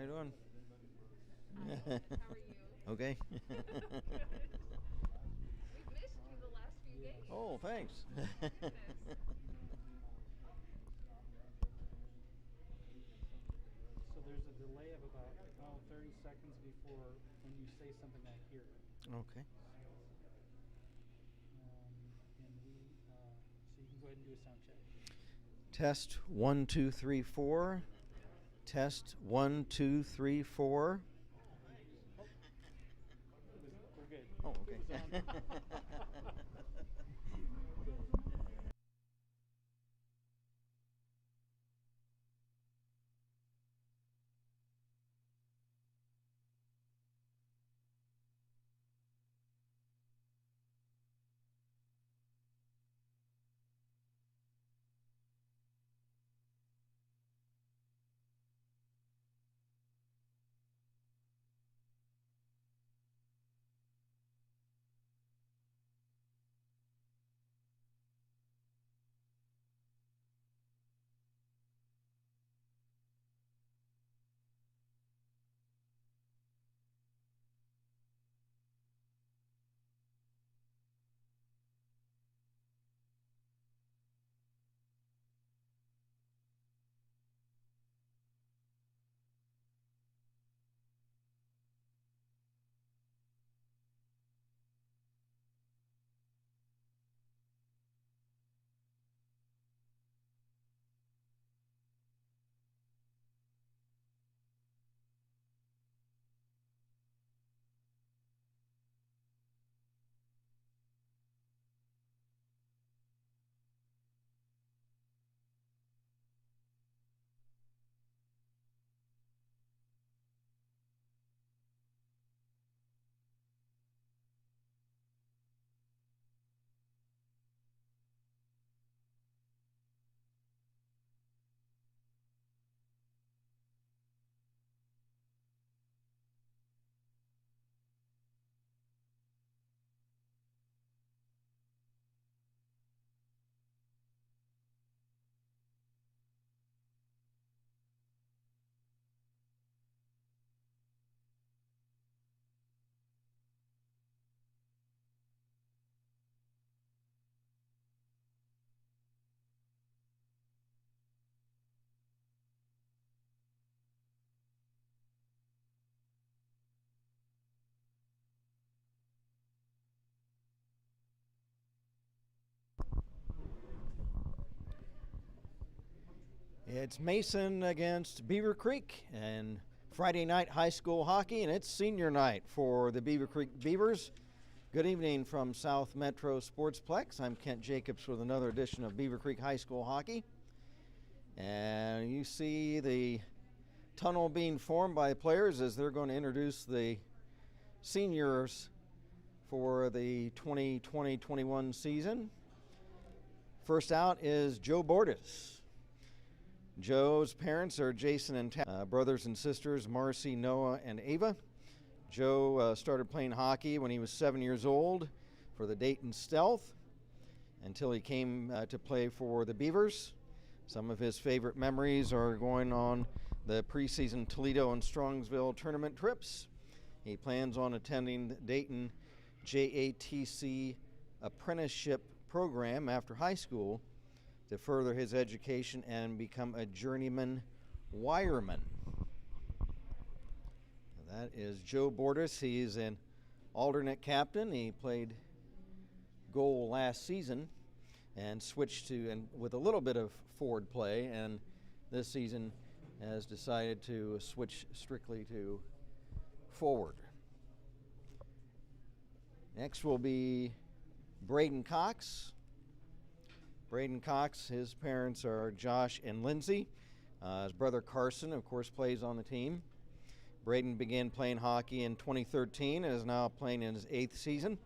you doing? Hi, how are you? Okay. We've missed you the last few games. Oh, thanks. Goodness. So there's a delay of about 30 seconds before when you say something I hear it. Okay. So you can go ahead and do a sound check. Test 1 2 3 4. Test 1 2 3 4. We're good. Oh, okay. It was on. It's Mason against Beavercreek and Friday night high school hockey, and it's senior night for the Beavercreek Beavers. Good evening from South Metro Sportsplex. I'm Kent Jacobs with another edition of Beavercreek High School Hockey. And you see the tunnel being formed by players as they're going to introduce the seniors for the 2020-21 season. First out is Joe Bordas. Joe's parents are Jason and brothers and sisters Marcy, Noah, and Ava. Joe started playing hockey when he was 7 years old for the Dayton Stealth until he came to play for the Beavers. Some of his favorite memories are going on the preseason Toledo and Strongsville tournament trips. He plans on attending the Dayton JATC apprenticeship program after high school to further his education and become a journeyman wireman. That is Joe Bordas. He's an alternate captain. He played goal last season and switched to, and with a little bit of forward play, and this season has decided to switch strictly to forward. Next will be Braden Cox. Braden Cox, his parents are Josh and Lindsay. His brother Carson, of course, plays on the team. Braden began playing hockey in 2013 and is now playing in his 8th season.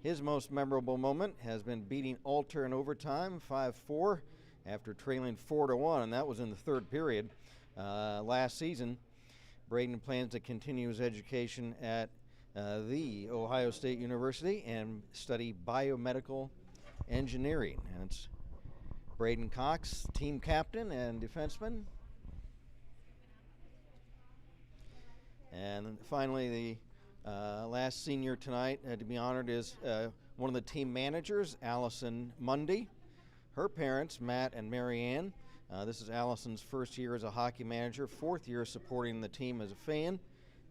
His most memorable moment has been beating Alter in overtime 5-4 after trailing 4-1, and that was in the third period last season. Braden plans to continue his education at the Ohio State University and study biomedical engineering. And it's Braden Cox, team captain and defenseman. And finally, the last senior tonight to be honored is one of the team managers, Allison Mundy. Her parents, Matt and Mary Ann. This is Allison's first year as a hockey manager, fourth year supporting the team as a fan.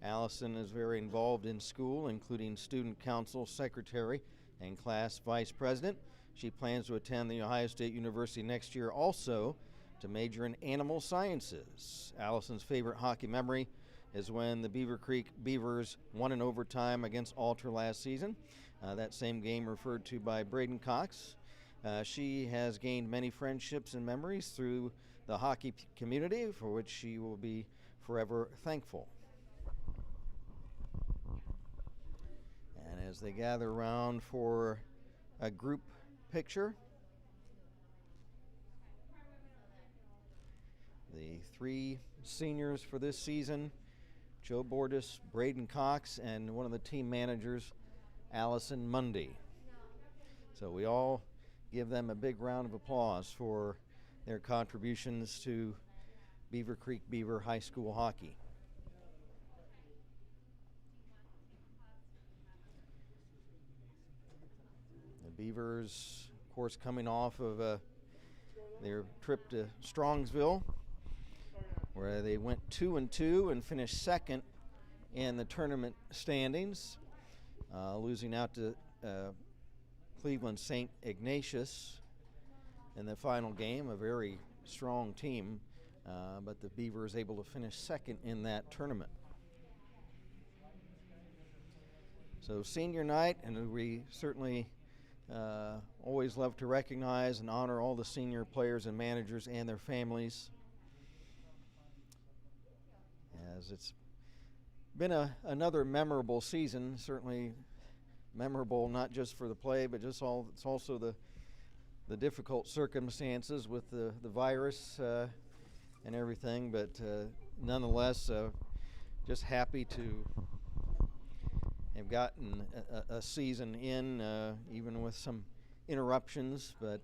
Allison is very involved in school, including student council secretary and class vice president. She plans to attend the Ohio State University next year also to major in animal sciences. Allison's favorite hockey memory is when the Beavercreek Beavers won in overtime against Alter last season. That same game referred to by Braden Cox. She has gained many friendships and memories through the hockey community, for which she will be forever thankful. And as they gather around for a group picture, the three seniors for this season, Joe Bordis, Braden Cox, and one of the team managers, Allison Mundy. So we all give them a big round of applause for their contributions to Beavercreek Beaver High School hockey. The Beavers, of course, coming off of their trip to Strongsville, where they went 2-2 and finished second in the tournament standings, losing out to Cleveland St. Ignatius in the final game, a very strong team, but the Beavers able to finish second in that tournament. So senior night, and we certainly always love to recognize and honor all the senior players and managers and their families, as it's been another memorable season, certainly memorable not just for the play, but just it's also the difficult circumstances with the virus and everything, but nonetheless just happy to have gotten a season in, even with some interruptions, but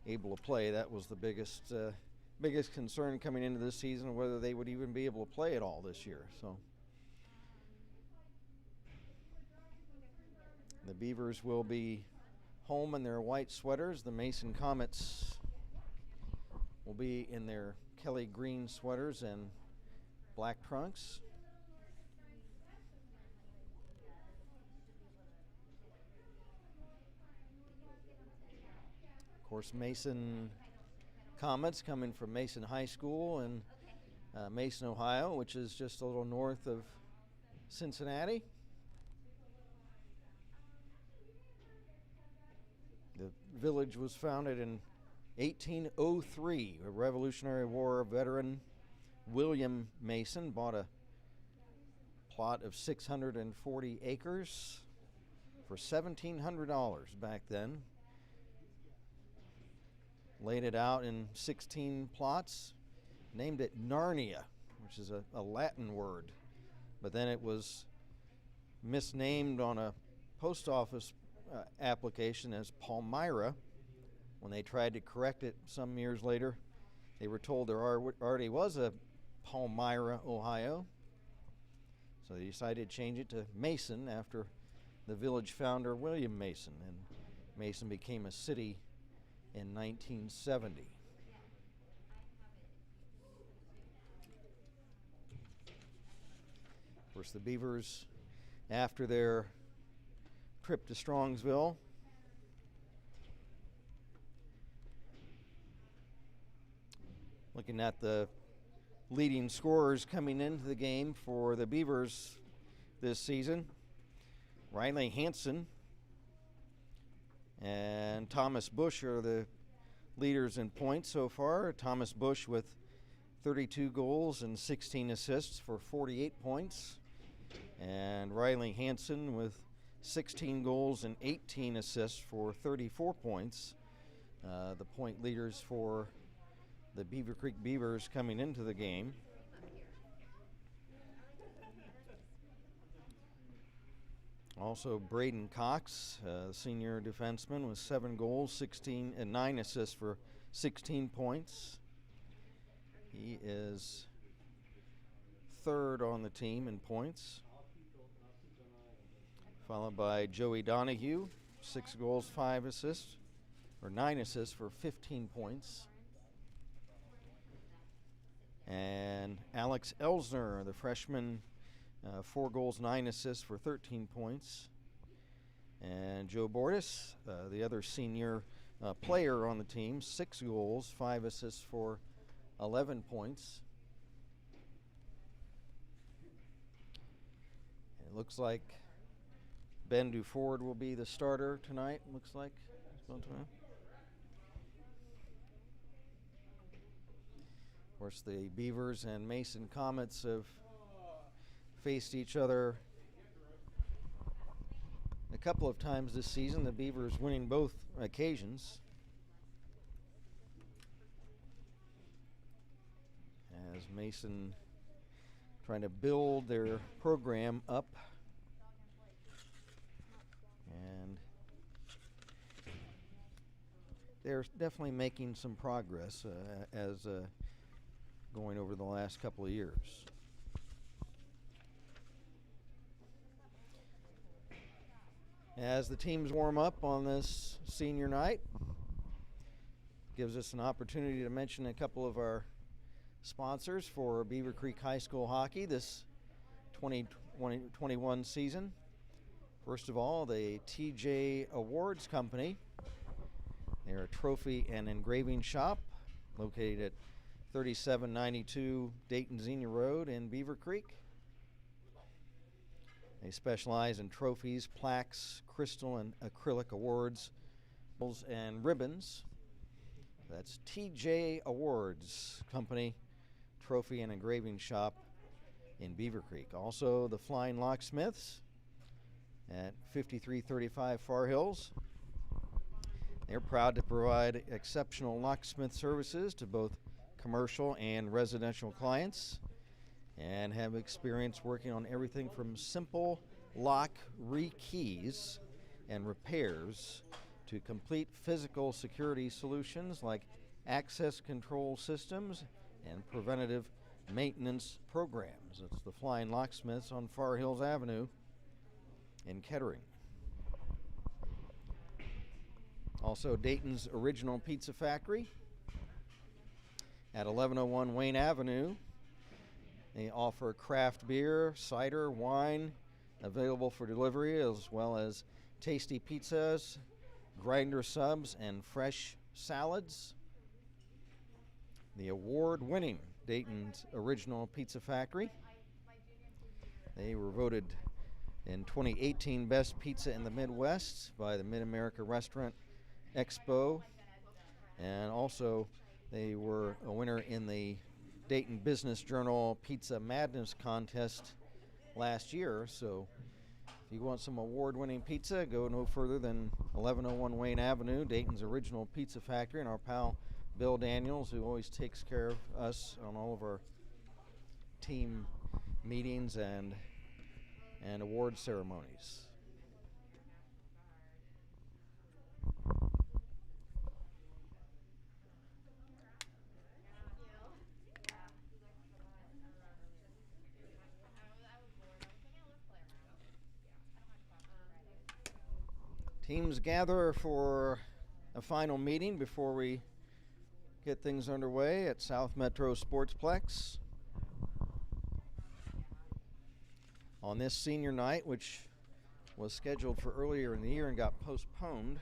able to play. That was the biggest concern coming into this season, whether they would even be able to play at all this year. So the Beavers will be home in their white sweaters. The Mason Comets will be in their Kelly green sweaters and black trunks. Of course, Mason Comets coming from Mason High School in Mason, Ohio, which is just a little north of Cincinnati. The village was founded in 1803. A Revolutionary War veteran, William Mason, bought a plot of 640 acres for $1,700 back then. Laid it out in 16 plots, named it Narnia, which is a Latin word. But then it was misnamed on a post office application as Palmyra. When they tried to correct it some years later, they were told there already was a Palmyra, Ohio. So they decided to change it to Mason after the village founder, William Mason. And Mason became a city in 1970. Of course, the Beavers, after their trip to Strongsville, looking at the leading scorers coming into the game for the Beavers this season, Riley Hansen and Thomas Bush are the leaders in points so far. Thomas Bush with 32 goals and 16 assists for 48 points. And Riley Hansen with 16 goals and 18 assists for 34 points. The point leaders for the Beavercreek Beavers coming into the game. Also, Braden Cox, senior defenseman, with 7 goals, 16 and 9 assists for 16 points. He is third on the team in points, followed by Joey Donahue, 6 goals, 5 assists, or 9 assists for 15 points. And Alex Elsner, the freshman, 4 goals, 9 assists for 13 points. And Joe Bortis, the other senior player on the team, 6 goals, 5 assists for 11 points. It looks like Ben Duford will be the starter tonight, looks like. Of course, the Beavers and Mason Comets have faced each other a couple of times this season, the Beavers winning both occasions. As Mason trying to build their program up. And they're definitely making some progress as going over the last couple of years. As the teams warm up on this senior night, gives us an opportunity to mention a couple of our sponsors for Beavercreek High School hockey this 2021 season. First of all, the TJ Awards Company. They're a trophy and engraving shop located at 3792 Dayton Xenia Road in Beavercreek. They specialize in trophies, plaques, crystal and acrylic awards, and ribbons. That's TJ Awards Company, trophy and engraving shop in Beavercreek. Also, the Flying Locksmiths at 5335 Far Hills. They're proud to provide exceptional locksmith services to both commercial and residential clients, and have experience working on everything from simple lock re-keys and repairs to complete physical security solutions like access control systems and preventative maintenance programs. It's the Flying Locksmiths on Far Hills Avenue in Kettering. Also, Dayton's Original Pizza Factory at 1101 Wayne Avenue. They offer craft beer, cider, wine available for delivery, as well as tasty pizzas, grinder subs, and fresh salads. The award-winning Dayton's Original Pizza Factory. They were voted in 2018 Best Pizza in the Midwest by the Mid-America Restaurant Expo. And also, they were a winner in the Dayton Business Journal Pizza Madness contest last year. So if you want some award-winning pizza, go no further than 1101 Wayne Avenue, Dayton's Original Pizza Factory, and our pal Bill Daniels, who always takes care of us on all of our team meetings and award ceremonies. Teams gather for a final meeting before we get things underway at South Metro Sportsplex. On this senior night, which was scheduled for earlier in the year and got postponed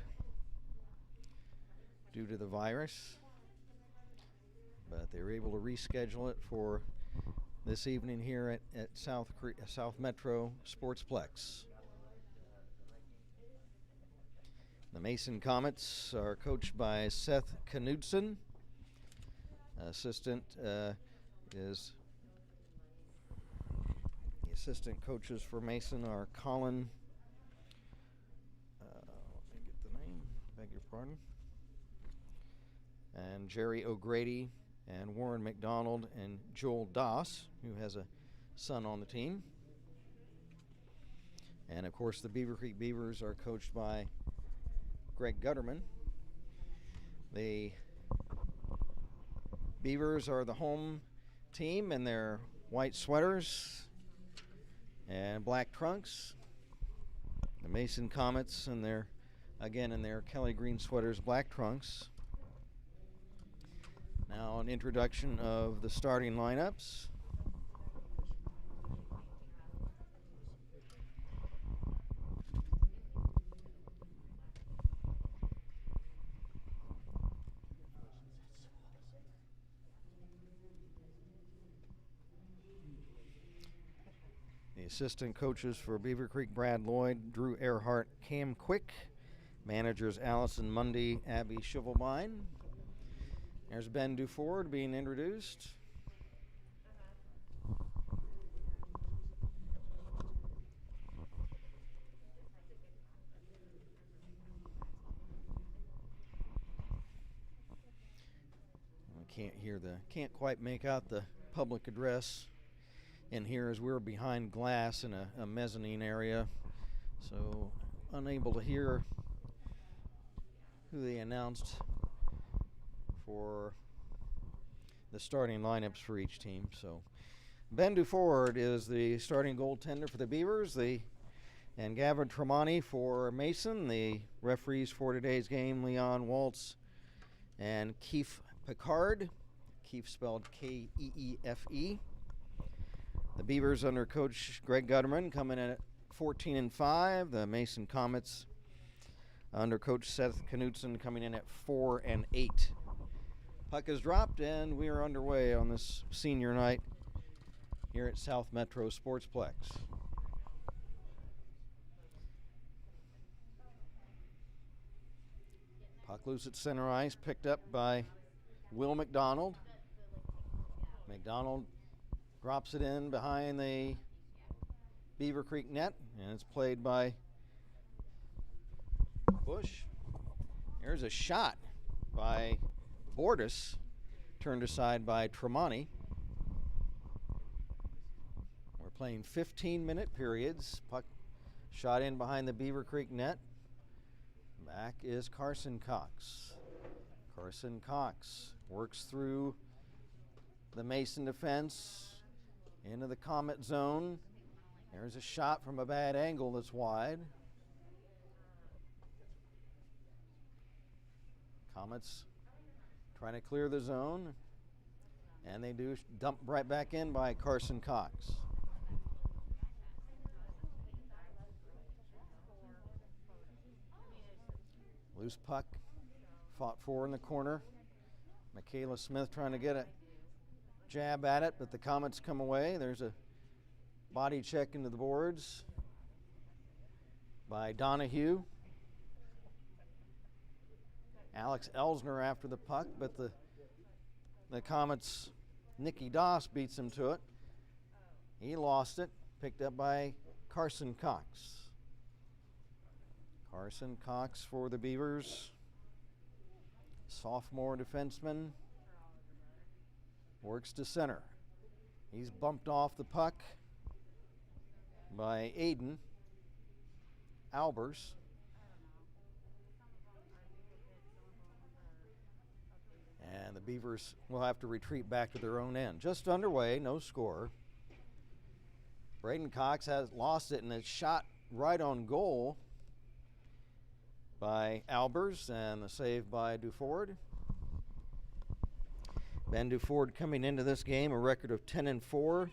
due to the virus, but they were able to reschedule it for this evening here at South Metro Sportsplex. The Mason Comets are coached by Seth Knudsen. Assistant coaches for Mason are Colin, let me get the name, beg your pardon, and Jerry O'Grady and Warren McDonald and Joel Doss, who has a son on the team. And of course the Beavercreek Beavers are coached by Greg Gutterman. The Beavers are the home team, and they're white sweaters and black trunks. The Mason Comets in their Kelly green sweaters, black trunks. Now an introduction of the starting lineups. The assistant coaches for Beavercreek: Brad Lloyd, Drew Earhart, Cam Quick. Managers Allison Mundy, Abby Shivelbein. There's Ben Duford being introduced. Can't quite make out the public address in here as we're behind glass in a mezzanine area, so unable to hear who they announced for the starting lineups for each team. So Ben Duford is the starting goaltender for the Beavers, and Gavin Tremonti for Mason. The referees for today's game, Leon Waltz and Keefe Picard. Keefe spelled Keefe. The Beavers under Coach Greg Gutterman coming in at 14-5. The Mason Comets under Coach Seth Knutson coming in at 4-8. Puck is dropped and we are underway on this senior night here at South Metro Sportsplex. Puck loose at center ice, picked up by Will McDonald. McDonald drops it in behind the Beavercreek net, and it's played by Bush. There's a shot by Bordis, turned aside by Tremonti. We're playing 15-minute periods. Puck shot in behind the Beavercreek net. Back is Carson Cox. Carson Cox works through the Mason defense into the Comet zone. There's a shot from a bad angle that's wide. Comets trying to clear the zone, and they do dump right back in by Carson Cox. Loose puck, fought for in the corner. Michaela Smith trying to get a jab at it, but the Comets come away. There's a body check into the boards by Donahue. Alex Elsner after the puck, but the Comets' Nikki Doss beats him to it. He lost it, picked up by Carson Cox. Carson Cox for the Beavers. Sophomore defenseman. Works to center. He's bumped off the puck by Aiden Albers. And the Beavers will have to retreat back to their own end. Just underway, no score. Braden Cox has lost it, and it's shot right on goal by Albers, and the save by Duford. Ben Duford coming into this game a record of 10-4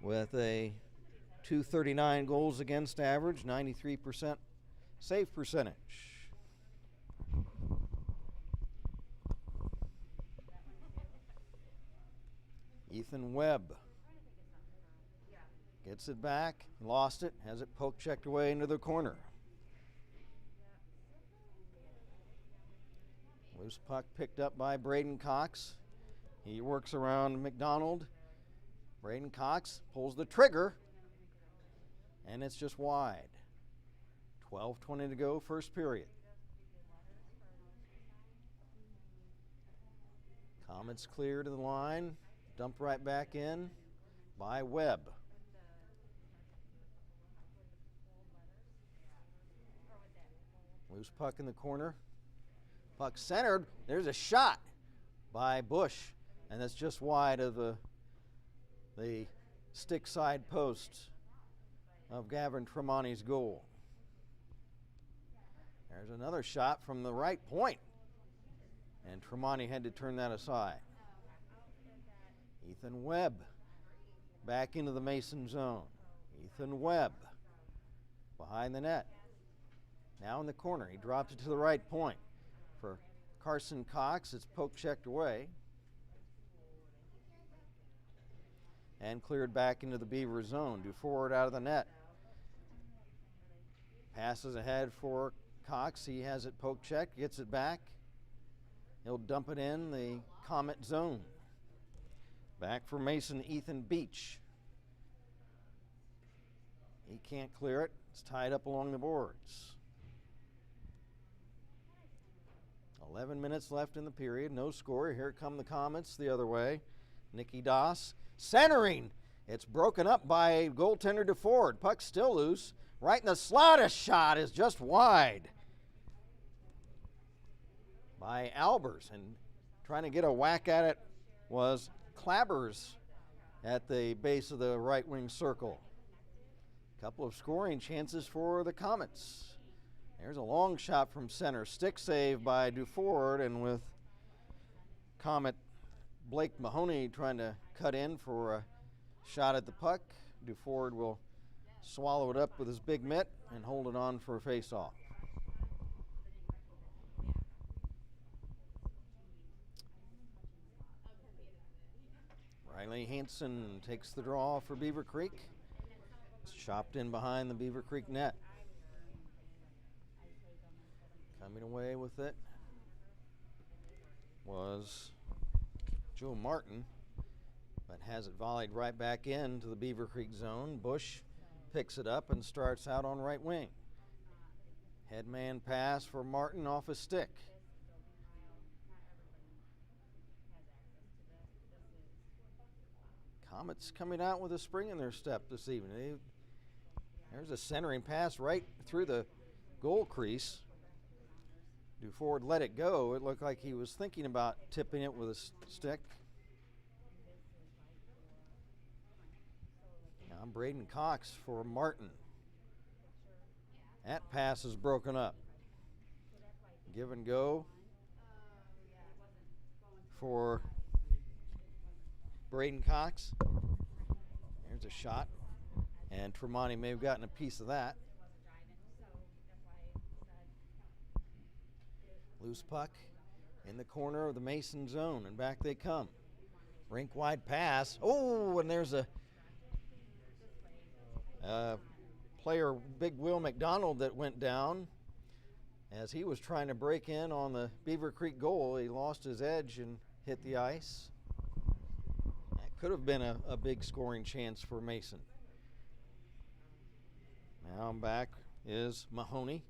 with a .239 goals against average, 93% save percentage. Ethan Webb gets it back, lost it, has it poke checked away into the corner. Loose puck picked up by Braden Cox. He works around McDonald. Braden Cox pulls the trigger, and it's just wide. 12:20 to go, first period. Comets clear to the line, dumped right back in by Webb. Loose puck in the corner. Puck centered. There's a shot by Bush, and that's just wide of the the stick side post of Gavin Tremonti's goal. There's another shot from the right point, and Tremonti had to turn that aside. Ethan Webb back into the Mason zone. Ethan Webb behind the net. Now in the corner, he drops it to the right point. For Carson Cox, it's poke checked away. And cleared back into the Beaver zone. Dufour out of the net. Passes ahead for Cox. He has it poke checked, gets it back. He'll dump it in the Comet zone. Back for Mason, Ethan Beach. He can't clear it. It's tied up along the boards. 11 minutes left in the period. No score. Here come the Comets the other way. Nikki Doss centering. It's broken up by goaltender DeFord. Puck still loose. Right in the slot. A shot is just wide by Albers. And trying to get a whack at it was Clabbers at the base of the right wing circle. Couple of scoring chances for the Comets. There's a long shot from center. Stick save by Duford, and with Comet Blake Mahoney trying to cut in for a shot at the puck, Duford will swallow it up with his big mitt and hold it on for a face-off. Riley Hansen takes the draw for Beavercreek. It's chopped in behind the Beavercreek net. Coming away with it was Joe Martin, but has it volleyed right back into the Beavercreek zone. Bush picks it up and starts out on right wing. Headman pass for Martin off his stick. Comets coming out with a spring in their step this evening. There's a centering pass right through the goal crease. Duford let it go. It looked like he was thinking about tipping it with a stick. Now Braden Cox for Martin. That pass is broken up. Give and go for Braden Cox. There's a shot. And Tremonti may have gotten a piece of that. Loose puck in the corner of the Mason zone, and back they come. Rink wide pass. Oh, and there's a player, Big Will McDonald, that went down as he was trying to break in on the Beavercreek goal. He lost his edge and hit the ice. That could have been a big scoring chance for Mason. Now back is Mahoney.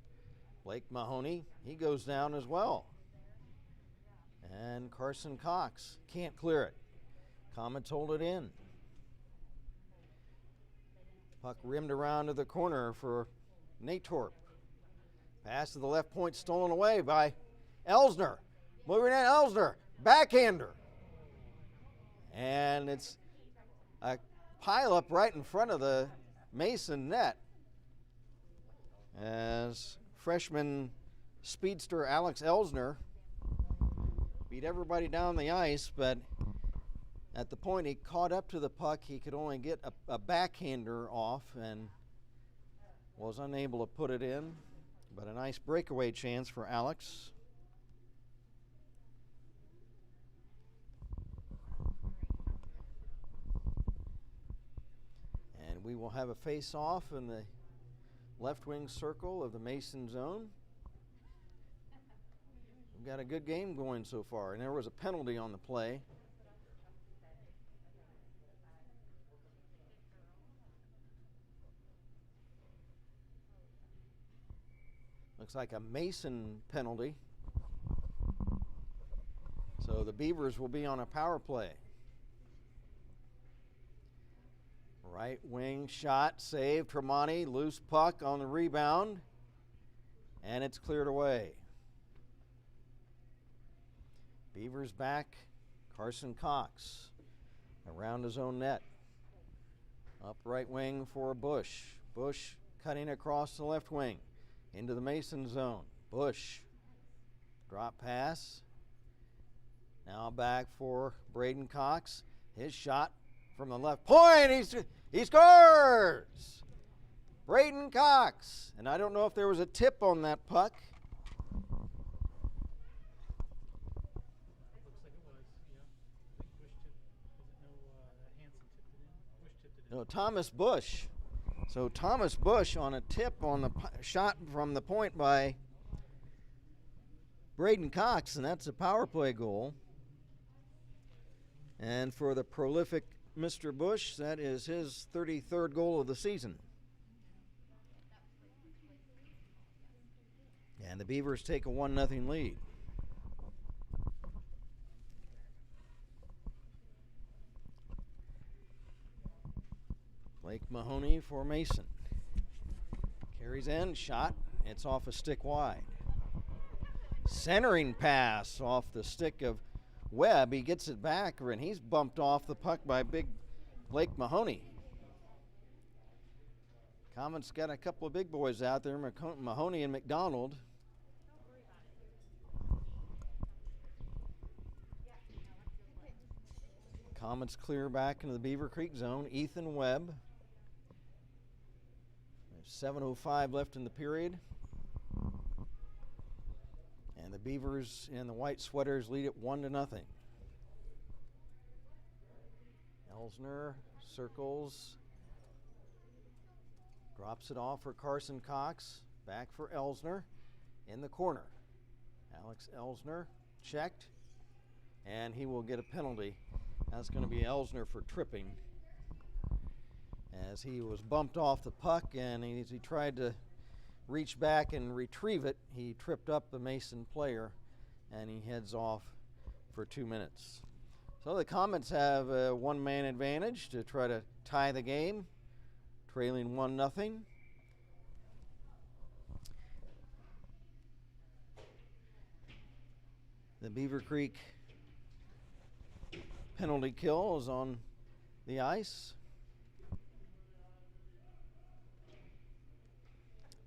Blake Mahoney, he goes down as well. And Carson Cox can't clear it. Comets hold it in. Puck rimmed around to the corner for Natorp. Pass to the left point stolen away by Elsner. Moving in, Elsner, backhander. And it's a pileup right in front of the Mason net as freshman speedster Alex Elsner beat everybody down the ice, but at the point he caught up to the puck, he could only get a backhander off and was unable to put it in. But a nice breakaway chance for Alex. And we will have a face-off in the left wing circle of the Mason zone. We've got a good game going so far, and there was a penalty on the play. Looks like a Mason penalty. So the Beavers will be on a power play. Right wing shot, save, Tremonti, loose puck on the rebound, and it's cleared away. Beavers back, Carson Cox around his own net. Up right wing for Bush. Bush cutting across the left wing into the Mason zone. Bush. Drop pass. Now back for Braden Cox. His shot from the left point. He scores! Braden Cox. And I don't know if there was a tip on that puck. Looks like it was, yeah. I think Bush tipped, Hansen tipped it in. Bush tipped it in. No, Thomas Bush. So Thomas Bush on a tip on the shot from the point by Braden Cox, and that's a power play goal. And for the prolific Mr. Bush, that is his 33rd goal of the season. And the Beavers take a 1-0 lead. Blake Mahoney for Mason. Carries in, shot. It's off a stick wide. Centering pass off the stick of Webb. He gets it back, and he's bumped off the puck by big Blake Mahoney. Comet's got a couple of big boys out there, Mahoney and McDonald. Comets clear back into the Beavercreek zone. Ethan Webb. 7:05 left in the period. And the Beavers in the white sweaters lead it 1-0. Elsner circles. Drops it off for Carson Cox. Back for Elsner in the corner. Alex Elsner checked. And he will get a penalty. That's going to be Elsner for tripping, as he was bumped off the puck, and as he tried to reach back and retrieve it, he tripped up the Mason player, and he heads off for 2 minutes. So the Comets have a one-man advantage to try to tie the game, trailing 1-0. The Beavercreek penalty kill is on the ice.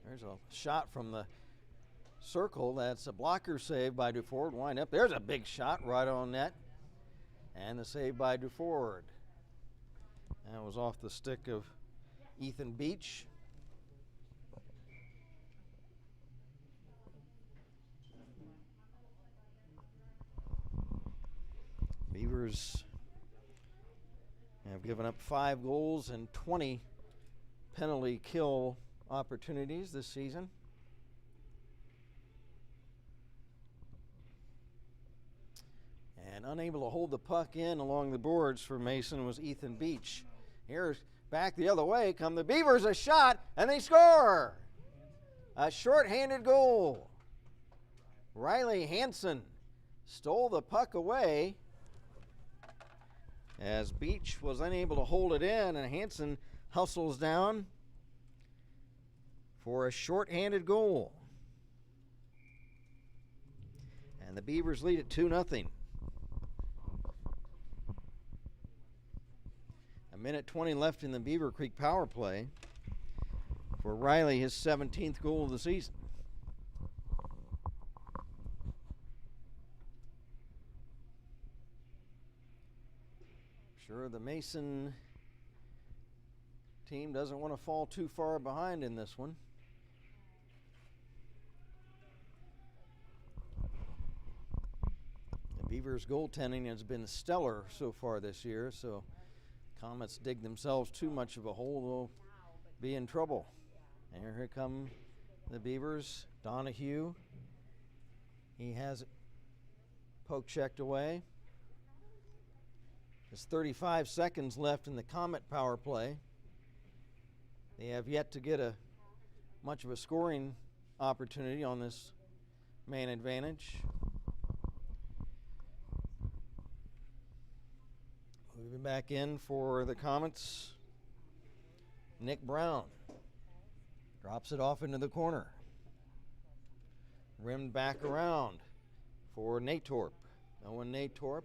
There's a shot from the circle. That's a blocker save by Duford. Wind up. There's a big shot right on net. And the save by Duford. That was off the stick of Ethan Beach. Beavers have given up 5 goals and 20 penalty kill opportunities this season. And unable to hold the puck in along the boards for Mason was Ethan Beach. Here's back the other way come the Beavers, a shot, and they score! A shorthanded goal. Riley Hansen stole the puck away as Beach was unable to hold it in, and Hansen hustles down for a shorthanded goal. And the Beavers lead it 2-0. A minute 20 left in the Beavercreek power play for Riley, his 17th goal of the season. Sure, the Mason team doesn't want to fall too far behind in this one. The Beavers' goaltending has been stellar so far this year, so Comets dig themselves too much of a hole, they'll be in trouble. And here come the Beavers. Donahue, he has it poke checked away. There's 35 seconds left in the Comet power play. They have yet to get much of a scoring opportunity on this man advantage. Moving back in for the Comets. Nick Brown drops it off into the corner. Rimmed back around for Natorp. Owen Natorp.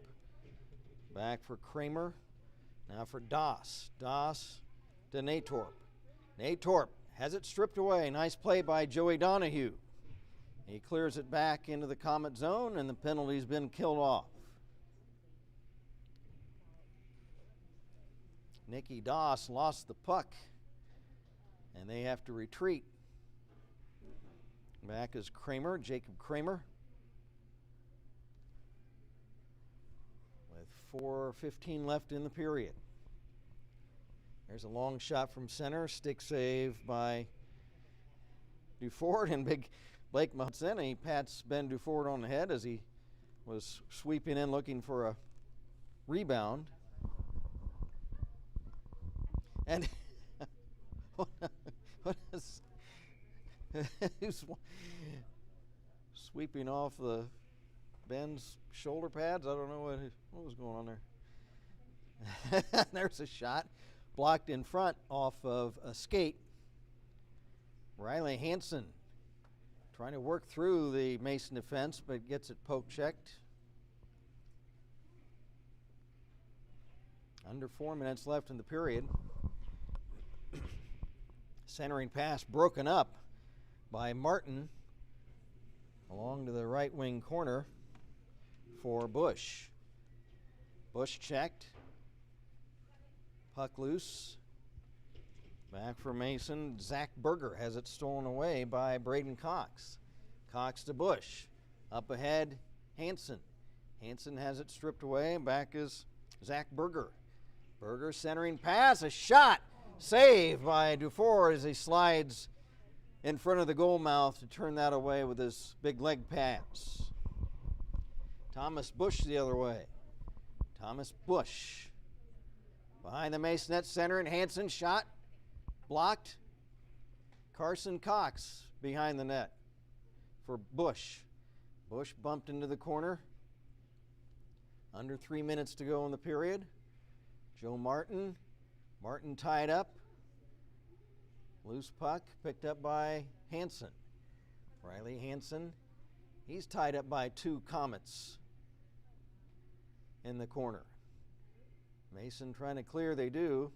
Back for Kramer. Now for Doss. Doss to Natorp. Natorp has it stripped away. Nice play by Joey Donahue. He clears it back into the Comet zone, and the penalty's been killed off. Nikki Doss lost the puck, and they have to retreat. Back is Kramer, Jacob Kramer. With 4:15 left in the period. There's a long shot from center, stick save by Duford, and big Blake Munson. He pats Ben Duford on the head as he was sweeping in looking for a rebound. And what is who's sweeping off the Ben's shoulder pads? I don't know what was going on there. There's a shot blocked in front off of a skate. Riley Hansen trying to work through the Mason defense, but gets it poke checked. Under 4 minutes left in the period. Centering pass broken up by Martin along to the right wing corner for Bush. Bush checked. Puck loose. Back for Mason. Zach Berger has it stolen away by Braden Cox. Cox to Bush. Up ahead, Hansen. Hansen has it stripped away. Back is Zach Berger. Berger centering pass. A shot. Save by Duford as he slides in front of the goal mouth to turn that away with his big leg pass. Thomas Bush the other way. Thomas Bush. Behind the Mason net center, and Hansen shot. Blocked. Carson Cox behind the net for Bush. Bush bumped into the corner. Under 3 minutes to go in the period. Joe Martin. Martin tied up. Loose puck picked up by Hansen. Riley Hansen. He's tied up by two Comets in the corner. Mason trying to clear, they do.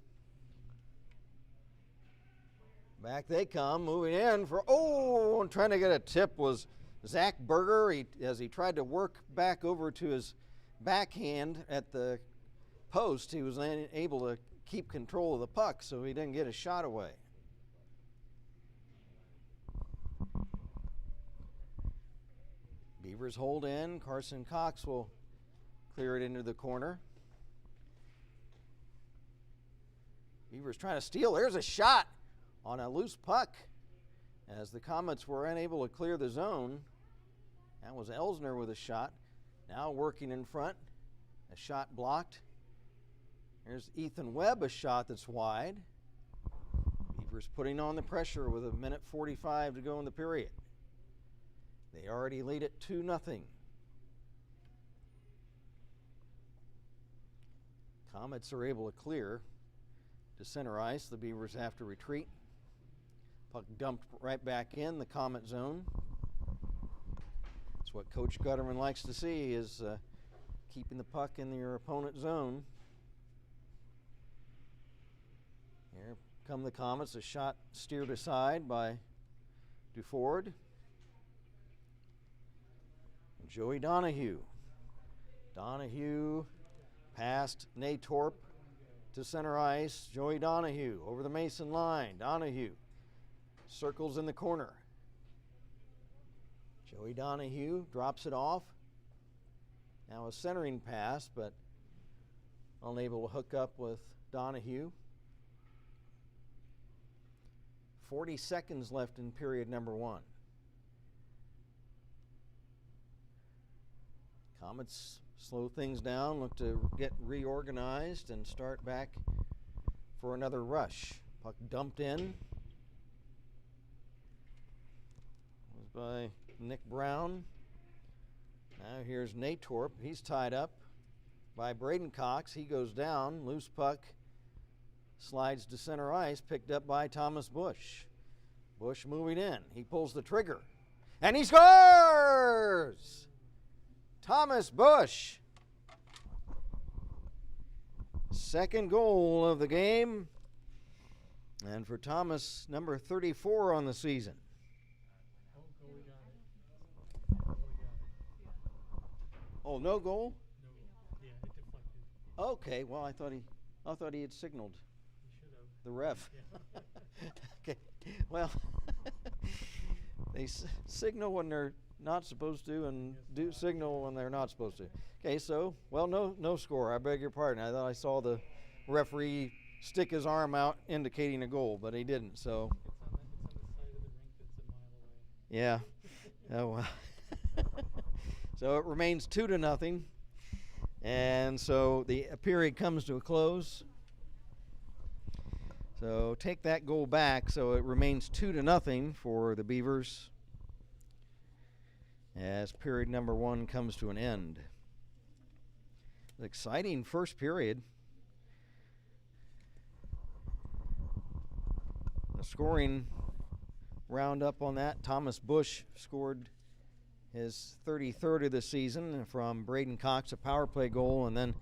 Back they come, moving in for, and trying to get a tip was Zach Berger. As he tried to work back over to his backhand at the post, he was able to keep control of the puck, so he didn't get a shot away. Beavers hold in. Carson Cox will clear it into the corner. Beavers trying to steal. There's a shot on a loose puck as the Comets were unable to clear the zone. That was Elsner with a shot. Now working in front. A shot blocked. There's Ethan Webb, a shot that's wide. Beavers putting on the pressure with 1:45 to go in the period. They already lead it 2-0. Comets are able to clear to center ice. The Beavers have to retreat. Puck dumped right back in the Comet zone. That's what Coach Gutterman likes to see, is keeping the puck in your opponent's zone. Here come the Comets. A shot steered aside by Duford. Joey Donahue. Donahue past Natorp to center ice. Joey Donahue over the Mason line. Donahue circles in the corner. Joey Donahue drops it off. Now a centering pass, but unable to hook up with Donahue. 40 seconds left in period number 1. Comets slow things down, look to get reorganized and start back for another rush. Puck dumped in. Was by Nick Brown. Now here's Natorp. He's tied up by Braden Cox. He goes down. Loose puck slides to center ice, picked up by Thomas Bush. Bush moving in. He pulls the trigger. And he scores! Thomas Bush. Second goal of the game. And for Thomas, number 34 on the season. Oh, goalie got it. Goalie got it. Oh, no goal? No goal. Yeah, it deflected. Okay, well I thought he had signaled He should have. the ref. Yeah. Okay, well, they signal when they're not supposed to and do signal when they're not supposed to. Okay, so, well, no score. I beg your pardon. I thought I saw the referee stick his arm out indicating a goal, but he didn't, so. It's on the side of the rink that's a mile away. Yeah. Oh, well. So it remains 2-0. And so the period comes to a close. So take that goal back. So it remains 2-0 for the Beavers as period number 1 comes to an end. Exciting first period. The scoring roundup on that, Thomas Bush scored his 33rd of the season from Braden Cox, a power play goal, and then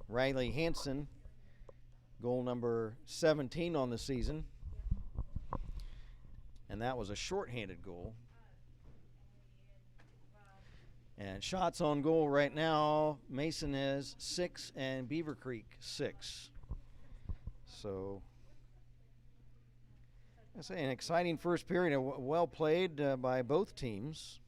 Riley Hansen, goal number 17 on the season. And that was a shorthanded goal. And shots on goal right now, Mason has 6 and Beavercreek 6. So, I say an exciting first period, well played by both teams.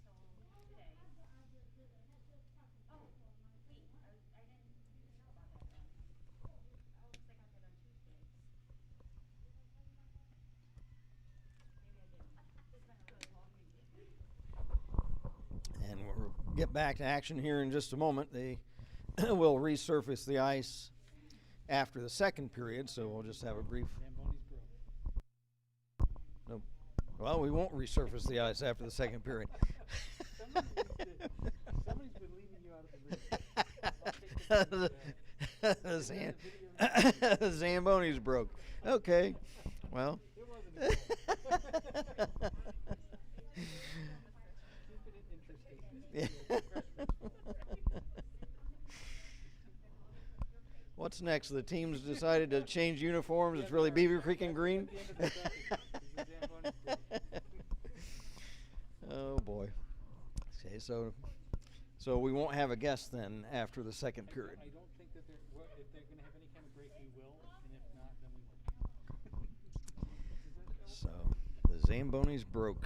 And we'll get back to action here in just a moment. They will resurface the ice after the second period, so we'll just have a brief. Zamboni's broke. No, well, we won't resurface the ice after the second period. Somebody's been leaving you out of the ring. The Zamboni's broke. Okay, well. It wasn't Yeah. What's next? The teams decided to change uniforms. It's really Beavercreek and green. Oh boy. Okay, so we won't have a guest then after the second period. I don't think that if they're going to have any kind of break, we will, and if not, then we won't. So the Zambonis broke.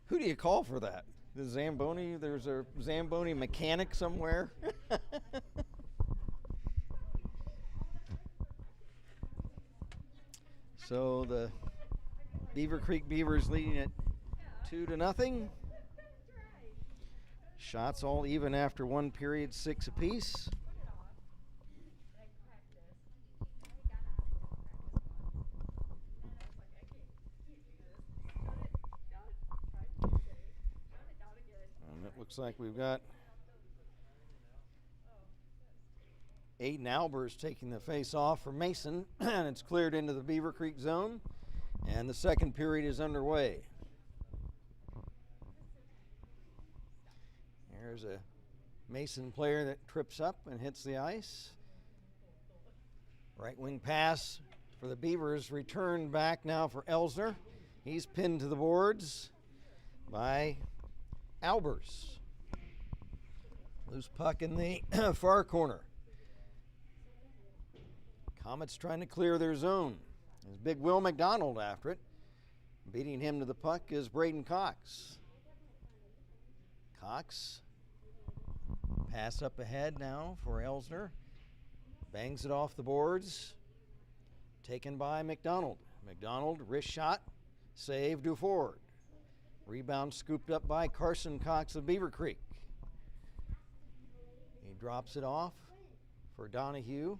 Who do you call for that? The Zamboni? There's a Zamboni mechanic somewhere? So the Beavercreek Beavers leading it 2-0. Shots all even after one period, 6 apiece. And it looks like we've got Aiden Albers taking the face off for Mason, and it's cleared into the Beavercreek zone, and the second period is underway. There's a Mason player that trips up and hits the ice. Right wing pass for the Beavers, returned back now for Elsner. He's pinned to the boards by Albers. Loose puck in the far corner. Comets trying to clear their zone. There's big Will McDonald after it. Beating him to the puck is Braden Cox. Cox, pass up ahead now for Elsner. Bangs it off the boards. Taken by McDonald. McDonald, wrist shot, save Duford. Rebound scooped up by Carson Cox of Beavercreek. He drops it off for Donahue.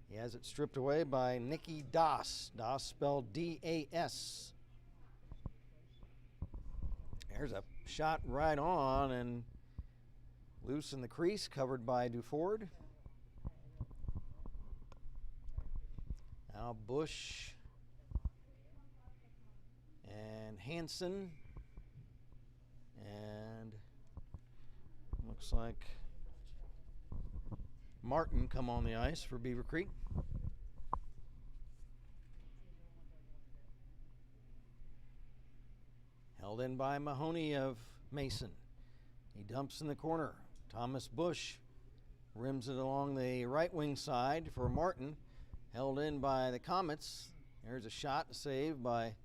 He has it stripped away by Nicky Das. Das spelled D-A-S. There's a shot right on and loose in the crease, covered by Duford. Now Bush and Hansen, and looks like Martin come on the ice for Beavercreek. Held in by Mahoney of Mason. He dumps in the corner. Thomas Bush rims it along the right wing side for Martin. Held in by the Comets. There's a shot saved by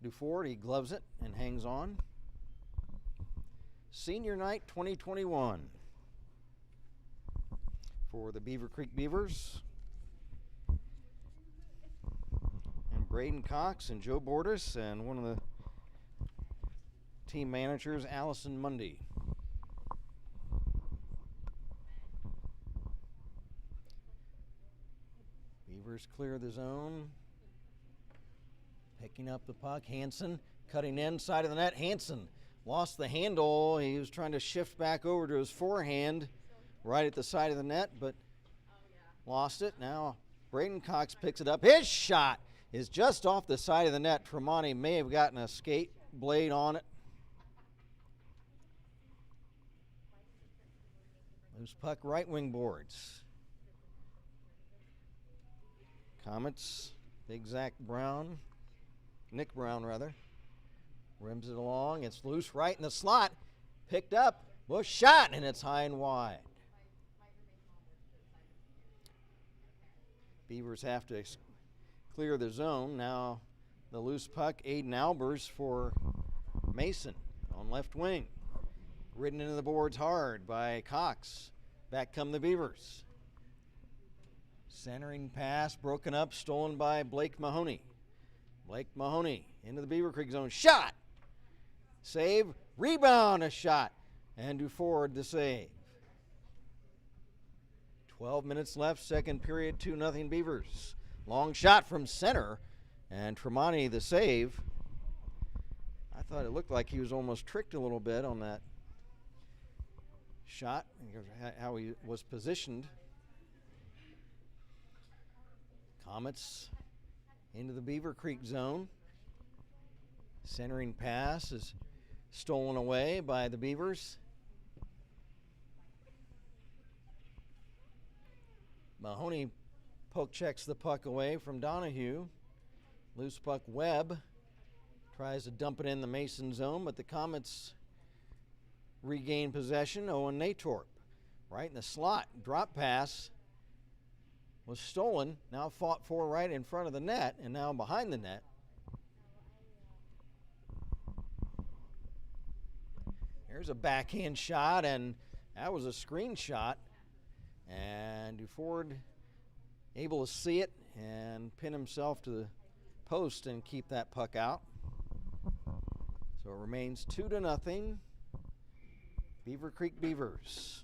Duford. He gloves it and hangs on. Senior night 2021 for the Beavercreek Beavers. And Braden Cox and Joe Bordas and one of the team managers, Allison Mundy. Beavers clear the zone. Picking up the puck. Hansen cutting inside of the net. Hansen lost the handle. He was trying to shift back over to his forehand right at the side of the net, but lost it. Now Braden Cox picks it up. His shot is just off the side of the net. Tremonti may have gotten a skate blade on it. Loose puck, right wing boards. Comets, Big Nick Brown rather. Rims it along, it's loose right in the slot. Picked up, Bush shot, and it's high and wide. Beavers have to clear the zone. Now the loose puck, Aiden Albers for Mason on left wing. Ridden into the boards hard by Cox. Back come the Beavers. Centering pass, broken up, stolen by Blake Mahoney. Blake Mahoney into the Beavercreek zone. Shot! Save, rebound, a shot. And Duford the save. 12 minutes left, second period, 2-0 Beavers. Long shot from center, and Tremonti the save. I thought it looked like he was almost tricked a little bit on that shot, how he was positioned. Comets into the Beavercreek zone. Centering pass is stolen away by the Beavers. Mahoney poke checks the puck away from Donahue. Loose puck, Webb tries to dump it in the Mason zone, but the Comets regain possession. Owen Natorp right in the slot. Drop pass was stolen. Now fought for right in front of the net and now behind the net. There's a backhand shot, and that was a screen shot. And Duford able to see it and pin himself to the post and keep that puck out. So it remains 2-0. Beavercreek Beavers.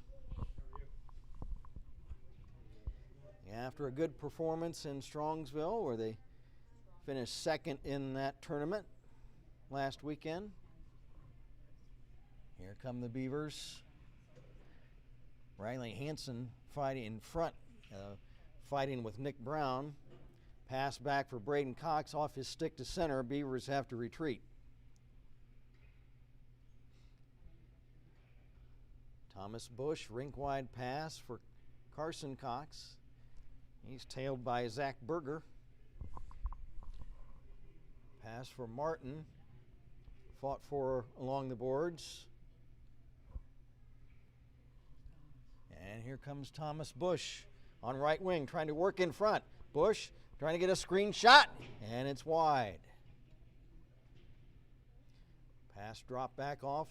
After a good performance in Strongsville, where they finished second in that tournament last weekend. Here come the Beavers. Riley Hansen fighting in front, fighting with Nick Brown. Pass back for Braden Cox off his stick to center. Beavers have to retreat. Thomas Bush, rink-wide pass for Carson Cox. He's tailed by Zach Berger. Pass for Martin. Fought for along the boards. And here comes Thomas Bush on right wing, trying to work in front. Bush trying to get a screen shot, and it's wide. Pass drop back off.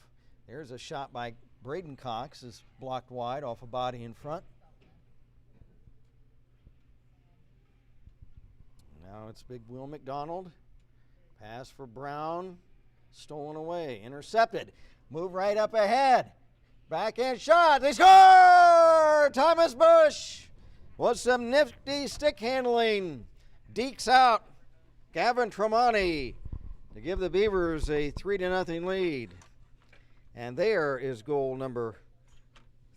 There's a shot by Braden Cox, is blocked wide off a body in front. Now it's Big Will McDonald. Pass for Brown. Stolen away. Intercepted. Move right up ahead. Backhand shot. They score! Thomas Bush with some nifty stick handling. Dekes out. Gavin Tremonti to give the Beavers a 3-0 lead. And there is goal number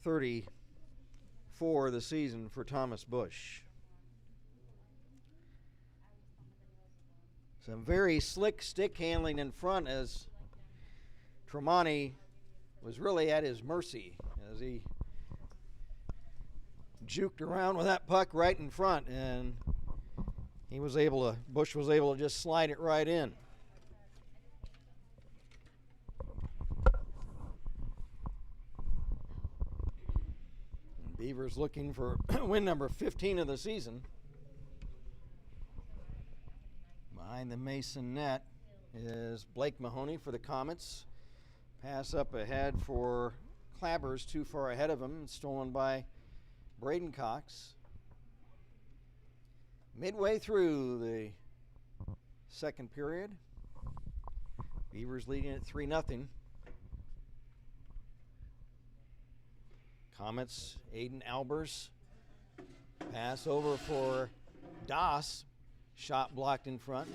34 of the season for Thomas Bush. Some very slick stick handling in front as Tremonti was really at his mercy as he juked around with that puck right in front, and Bush was able to just slide it right in. Beavers looking for win number 15 of the season. Behind the Mason net is Blake Mahoney for the Comets. Pass up ahead for Clabbers, too far ahead of him, stolen by Braden Cox. Midway through the second period, Beavers leading at 3-0. Comets, Aiden Albers. Pass over for Doss. Shot blocked in front.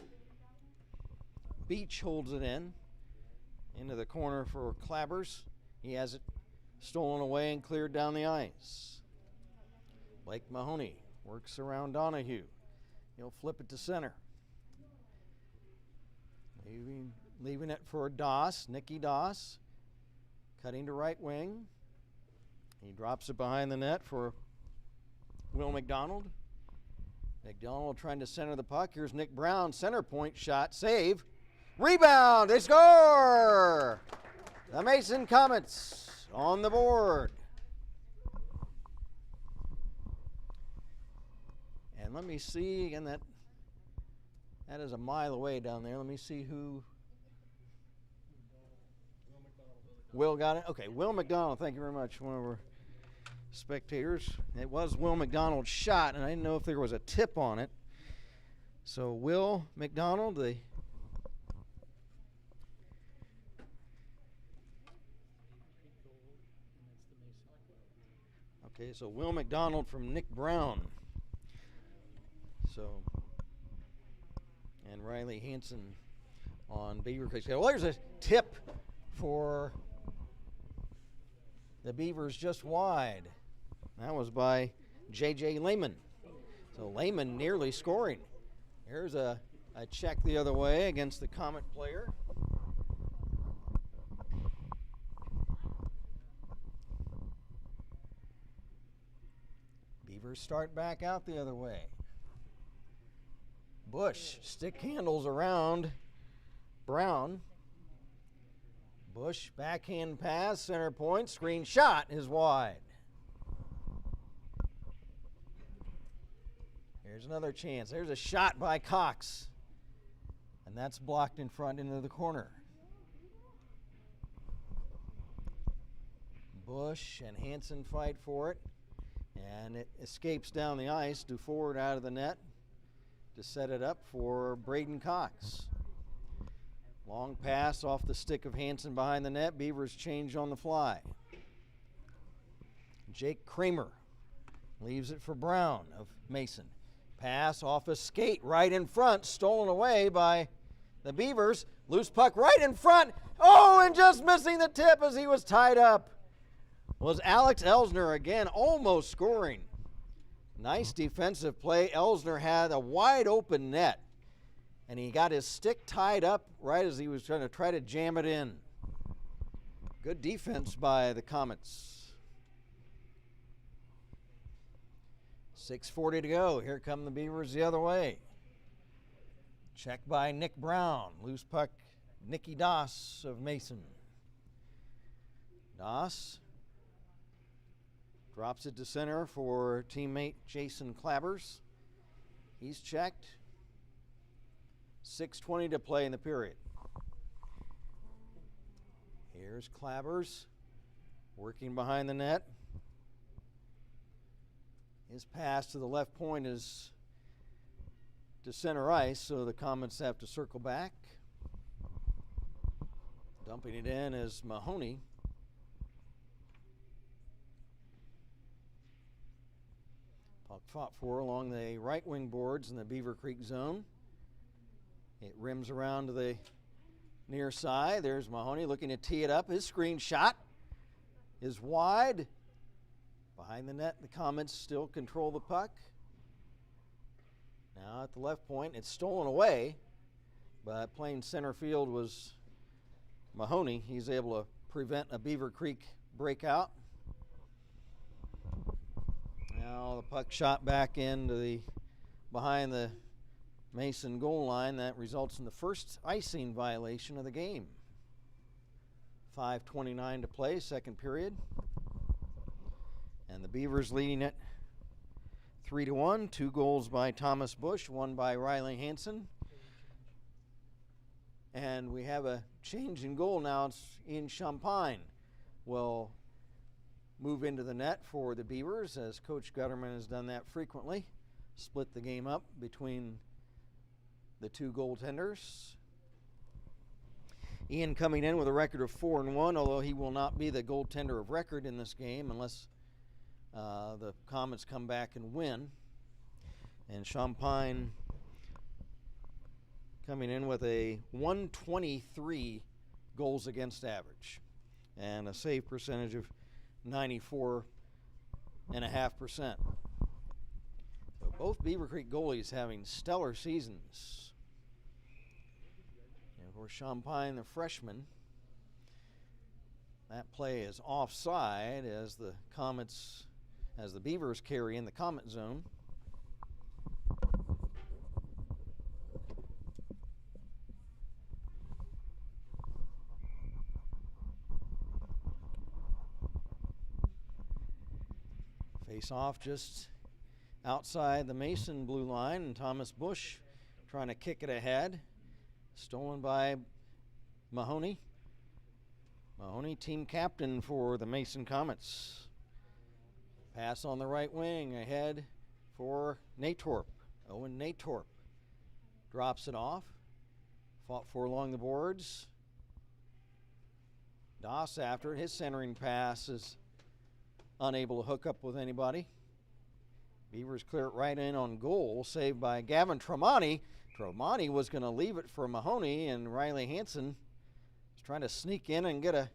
Beach holds it into the corner for Clabbers. He has it stolen away and cleared down the ice. Blake Mahoney works around Donahue. He'll flip it to center. Leaving it for Doss, Nicky Doss. Cutting to right wing. He drops it behind the net for Will McDonald. McDonald trying to center the puck. Here's Nick Brown, center point shot, save. Rebound, they score! The Mason Comets on the board. And let me see, again, that is a mile away down there. Let me see who. Will got it? Okay, Will McDonald, thank you very much, one of our spectators. It was Will McDonald's shot, and I didn't know if there was a tip on it. So Will McDonald, okay, so Will McDonald from Nick Brown. So, and Riley Hansen on Beavercreek. Well, there's a tip for the Beavers just wide. That was by J.J. Lehman. So Lehman nearly scoring. Here's a check the other way against the Comet player. Beavers start back out the other way. Bush stick handles around Brown. Bush backhand pass, center point, screen shot is wide. Here's another chance. There's a shot by Cox. And that's blocked in front into the corner. Bush and Hansen fight for it. And it escapes down the ice to forward out of the net to set it up for Braden Cox. Long pass off the stick of Hansen behind the net. Beavers change on the fly. Jake Kramer leaves it for Brown of Mason. Pass off a skate right in front, stolen away by the Beavers. Loose puck right in front. Oh, and just missing the tip as he was tied up was Alex Elsner again, almost scoring. Nice defensive play. Elsner had a wide open net, and he got his stick tied up right as he was trying to jam it in. Good defense by the Comets. 6:40 to go. Here come the Beavers the other way. Check by Nick Brown. Loose puck, Nicky Doss of Mason. Doss drops it to center for teammate Jason Clabbers. He's checked. 6:20 to play in the period. Here's Clabbers working behind the net. His pass to the left point is to center ice, so the Comets have to circle back. Dumping it in is Mahoney. Puck fought for along the right wing boards in the Beavercreek zone. It rims around to the near side. There's Mahoney looking to tee it up. His screen shot is wide. Behind the net, the Comets still control the puck. Now at the left point, it's stolen away, but playing center field was Mahoney. He's able to prevent a Beavercreek breakout. Now puck shot back into the behind the Mason goal line. That results in the first icing violation of the game. 5:29 to play, second period. And the Beavers leading it 3-1. 2 goals by Thomas Bush, 1 by Riley Hansen. And we have a change in goal now. It's Ian Champagne will move into the net for the Beavers, as Coach Gutterman has done that frequently. Split the game up between the 2 goaltenders. Ian coming in with a record of 4-1, although he will not be the goaltender of record in this game unless the Comets come back and win. And Champagne coming in with a 123 goals against average and a save percentage of 94.5%. So both Beavercreek goalies having stellar seasons. And of course, Champagne, the freshman, that play is offside as the Beavers carry in the Comet zone. Face off just outside the Mason blue line, and Thomas Bush trying to kick it ahead. Stolen by Mahoney. Mahoney, team captain for the Mason Comets. Pass on the right wing ahead for Natorp. Owen Natorp drops it off. Fought for along the boards. Doss after it. His centering pass is unable to hook up with anybody. Beavers clear it right in on goal, saved by Gavin Tremonti. Tremonti was going to leave it for Mahoney, and Riley Hansen was trying to sneak in and get a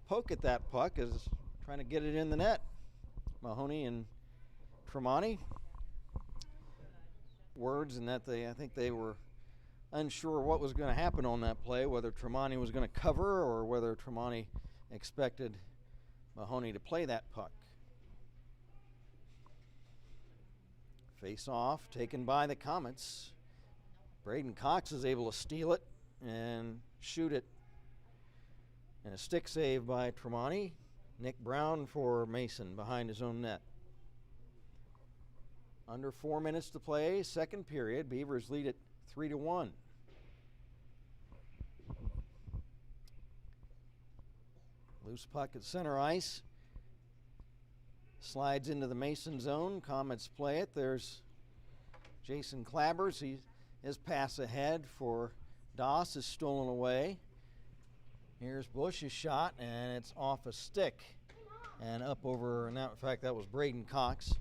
poke at that puck, is trying to get it in the net. Mahoney and Tremonti. Words in that I think they were unsure what was going to happen on that play, whether Tremonti was going to cover or whether Tremonti expected Mahoney to play that puck. Face off, taken by the Comets. Braden Cox is able to steal it and shoot it. And a stick save by Tremonti. Nick Brown for Mason behind his own net. Under 4 minutes to play, second period. Beavers lead it 3-1. Loose puck at center ice. Slides into the Mason zone. Comets play it. There's Jason Clabbers. His pass ahead for Doss is stolen away. Here's Bush's shot, and it's off a stick and up over. Now, in fact, that was Braden Cox.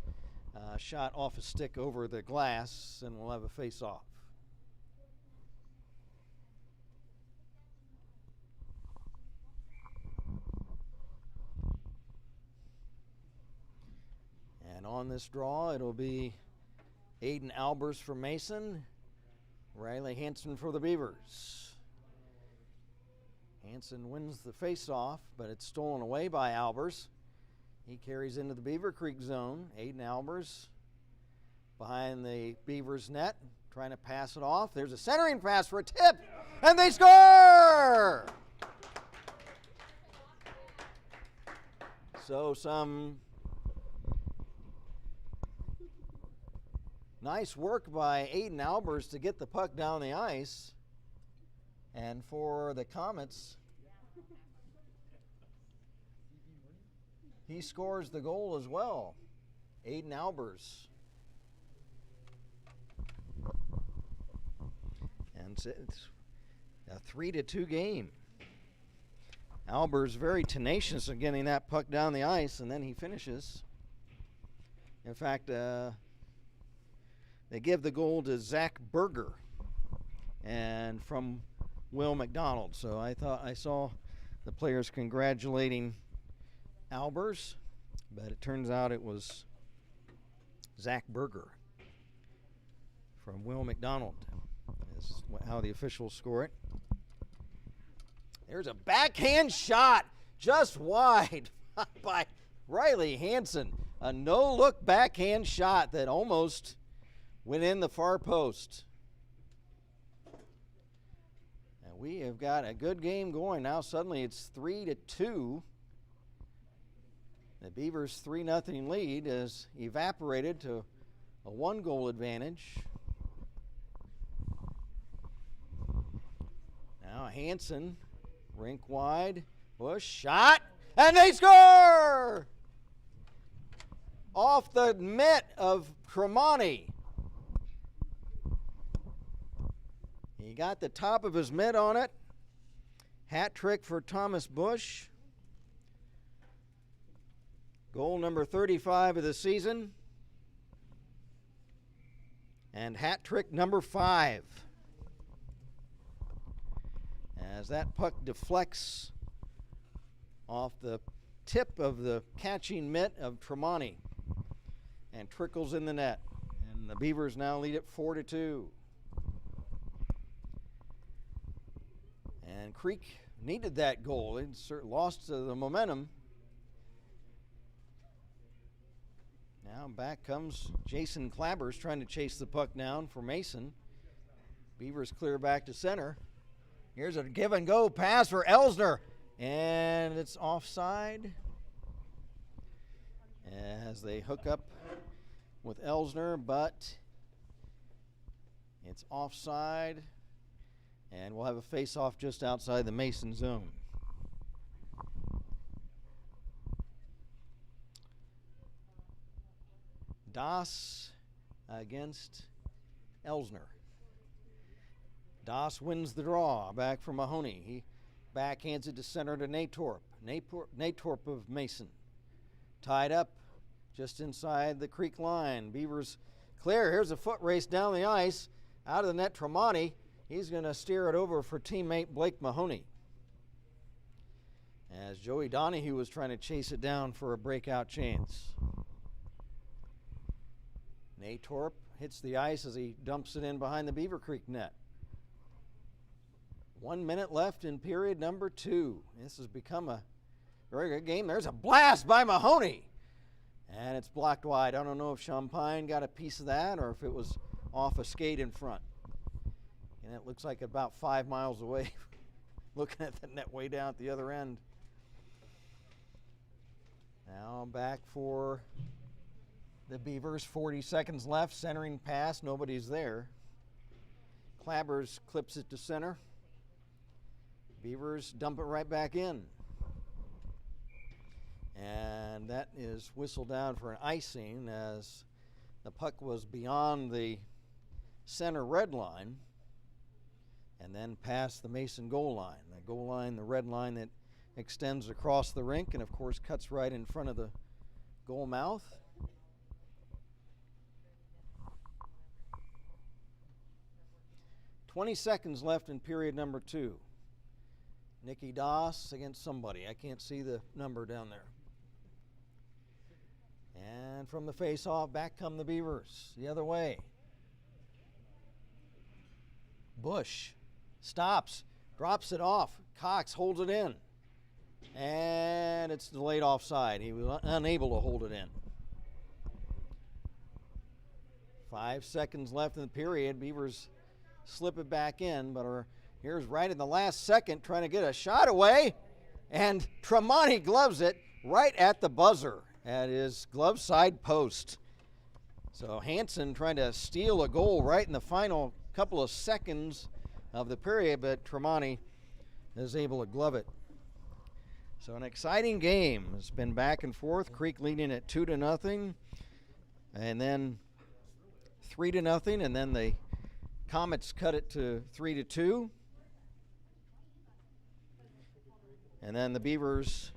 Shot off a stick over the glass, and we'll have a face-off. And on this draw, it'll be Aiden Albers for Mason, Riley Hansen for the Beavers. Hansen wins the face-off, but it's stolen away by Albers. He carries into the Beavercreek zone. Aiden Albers behind the Beavers net, trying to pass it off. There's a centering pass for a tip, and they score! So some nice work by Aiden Albers to get the puck down the ice. And for the Comets, he scores the goal as well. Aiden Albers. And it's a 3-2 game. Albers very tenacious of getting that puck down the ice, and then he finishes. In fact, they give the goal to Zach Berger and from Will McDonald. So I saw the players congratulating Albers, but it turns out it was Zach Berger from Will McDonald. Is how the officials score it. There's a backhand shot just wide by Riley Hansen. A no-look backhand shot that almost went in the far post. And we have got a good game going now. Suddenly it's 3-2. The Beavers' 3-0 lead is evaporated to a 1-goal advantage. Now Hansen, rink wide, Bush shot, and they score! Off the mitt of Tremonti. He got the top of his mitt on it. Hat trick for Thomas Bush. Goal number 35 of the season. And hat trick number 5. As that puck deflects off the tip of the catching mitt of Tremonti and trickles in the net. And the Beavers now lead it 4-2. And Creek needed that goal. They lost the momentum. Now back comes Jason Clabbers trying to chase the puck down for Mason. Beavers clear back to center. Here's a give and go pass for Elsner. And it's offside as they hook up with Elsner, but it's offside. And we'll have a face-off just outside the Mason zone. Doss against Elsner. Doss wins the draw back from Mahoney. He backhands it to center to Natorp. Natorp of Mason. Tied up just inside the Creek line. Beavers clear. Here's a foot race down the ice. Out of the net, Tremonti. He's going to steer it over for teammate Blake Mahoney. As Joey Donahue was trying to chase it down for a breakout chance. Natorp hits the ice as he dumps it in behind the Beavercreek net. 1 minute left in period number 2. This has become a very good game. There's a blast by Mahoney. And it's blocked wide. I don't know if Champagne got a piece of that or if it was off a skate in front. And it looks like about 5 miles away, looking at the net way down at the other end. Now back for the Beavers. 40 seconds left. Centering pass. Nobody's there. Clabbers clips it to center. Beavers dump it right back in. And that is whistled down for an icing as the puck was beyond the center red line and then past the Mason goal line. The goal line, the red line that extends across the rink and, of course, cuts right in front of the goal mouth. "20 seconds left in period number 2. Nicky Doss against somebody. I can't see the number down there. And from the face-off, back come the Beavers. The other way. Bush stops, drops it off. Cox holds it in. And it's delayed offside. He was unable to hold it in. 5 seconds left in the period. Beavers slip it back in, but here's right in the last second trying to get a shot away. And Tremonti gloves it right at the buzzer at his glove side post. So Hansen trying to steal a goal right in the final couple of seconds of the period, but Tremonti is able to glove it. So an exciting game. It's been back and forth. Creek leading at 2-0, and then 3-0, and then the Comets cut it to 3-2. And then the Beavers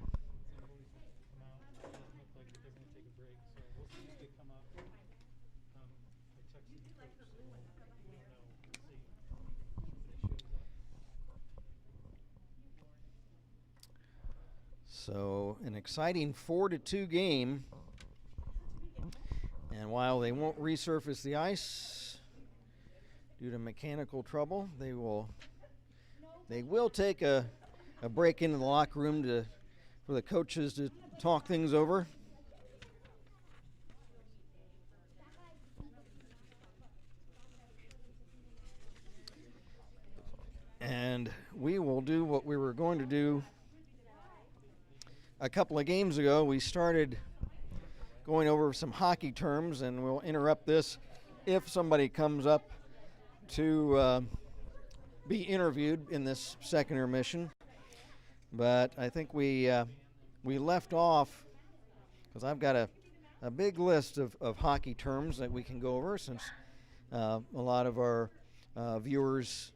So an exciting 4-2 game. And while they won't resurface the ice due to mechanical trouble, they will take a break into the locker room for the coaches to talk things over. do. A couple of games ago, we started going over some hockey terms, and we'll interrupt this if somebody comes up to be interviewed in this second intermission. But I think we left off, because I've got a big list of hockey terms that we can go over, since a lot of our viewers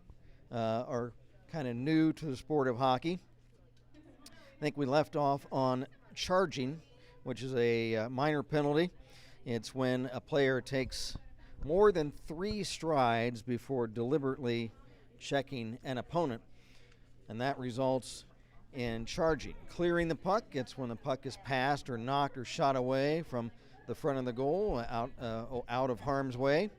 are kind of new to the sport of hockey. I think we left off on charging, which is a minor penalty. It's when a player takes more than 3 strides before deliberately checking an opponent, and that results in charging. Clearing the puck, it's when the puck is passed or knocked or shot away from the front of the goal, out of harm's way.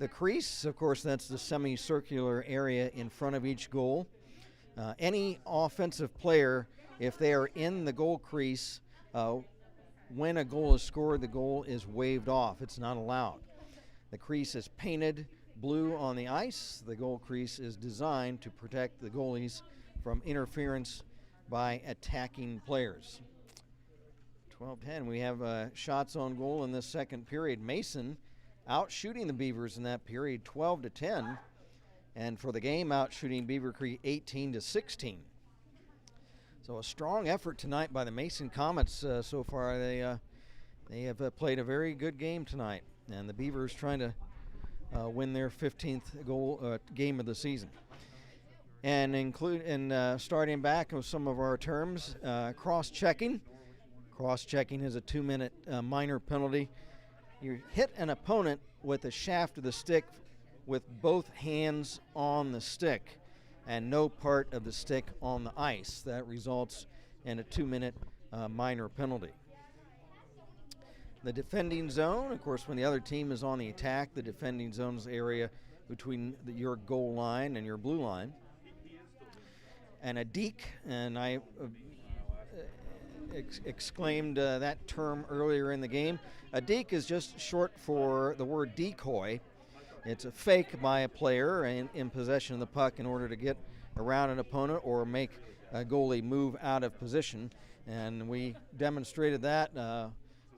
The crease, of course, that's the semicircular area in front of each goal. Any offensive player, if they are in the goal crease, when a goal is scored, the goal is waved off. It's not allowed. The crease is painted blue on the ice. The goal crease is designed to protect the goalies from interference by attacking players. 12-10, we have shots on goal in this second period. Mason out shooting the Beavers in that period 12-10, and for the game out shooting Beavercreek 18-16. So a strong effort tonight by the Mason Comets so far. They have played a very good game tonight, and the Beavers trying to win their 15th game of the season. And starting back with some of our terms, cross-checking. Cross-checking is a 2-minute minor penalty. You hit an opponent with the shaft of the stick with both hands on the stick and no part of the stick on the ice. That results in a 2-minute minor penalty. The defending zone, of course, when the other team is on the attack, the defending zone is the area between your goal line and your blue line. And a deke, and I exclaimed that term earlier in the game. A deke is just short for the word decoy. It's a fake by a player in possession of the puck in order to get around an opponent or make a goalie move out of position. And we demonstrated that.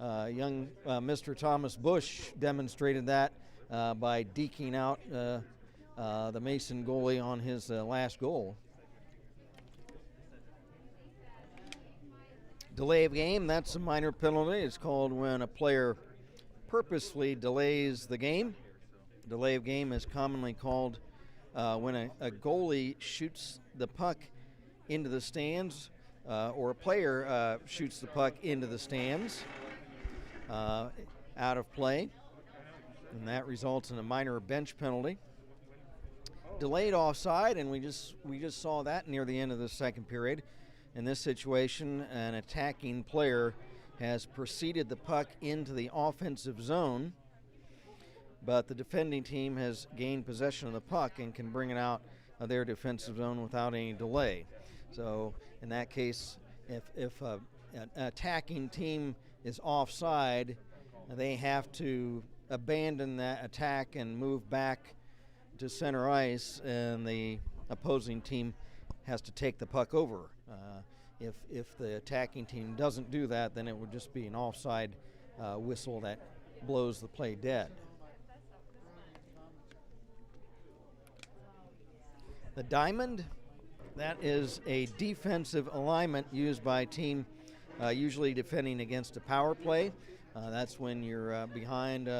Young Mr. Thomas Bush demonstrated that by deking out the Mason goalie on his last goal. Delay of game, that's a minor penalty. It's called when a player purposefully delays the game. Delay of game is commonly called when a goalie shoots the puck into the stands or a player shoots the puck into the stands out of play, and that results in a minor bench penalty. Delayed offside, and we just saw that near the end of the second period. In this situation, an attacking player has preceded the puck into the offensive zone, but the defending team has gained possession of the puck and can bring it out of their defensive zone without any delay. So in that case, if an attacking team is offside, they have to abandon that attack and move back to center ice, and the opposing team has to take the puck over. If the attacking team doesn't do that, then it would just be an offside whistle that blows the play dead. The diamond, that is a defensive alignment used by a team usually defending against a power play. That's when you're behind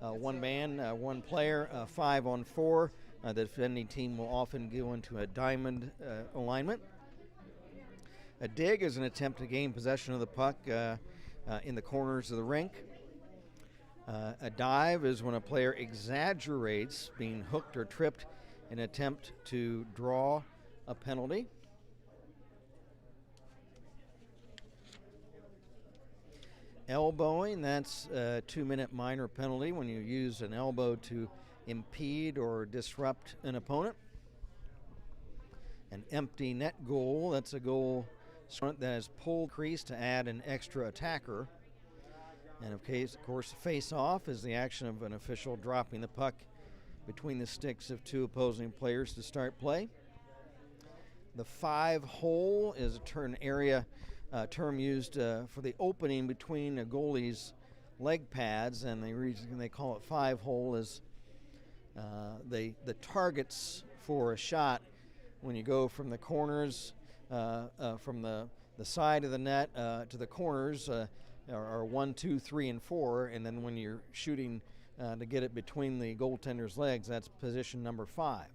one man, one player, 5-on-4. The defending team will often go into a diamond alignment. A dig is an attempt to gain possession of the puck in the corners of the rink. A dive is when a player exaggerates being hooked or tripped in an attempt to draw a penalty. Elbowing, that's a 2-minute minor penalty when you use an elbow to impede or disrupt an opponent. An empty net goal, that's a goal that is pulled crease to add an extra attacker. And of course, face-off is the action of an official dropping the puck between the sticks of two opposing players to start play. The 5-hole is a term used for the opening between a goalie's leg pads, and the reason they call it 5-hole is the targets for a shot when you go from the corners, from the side of the net to the corners are 1, 2, 3, and 4, and then when you're shooting to get it between the goaltender's legs, that's position number 5.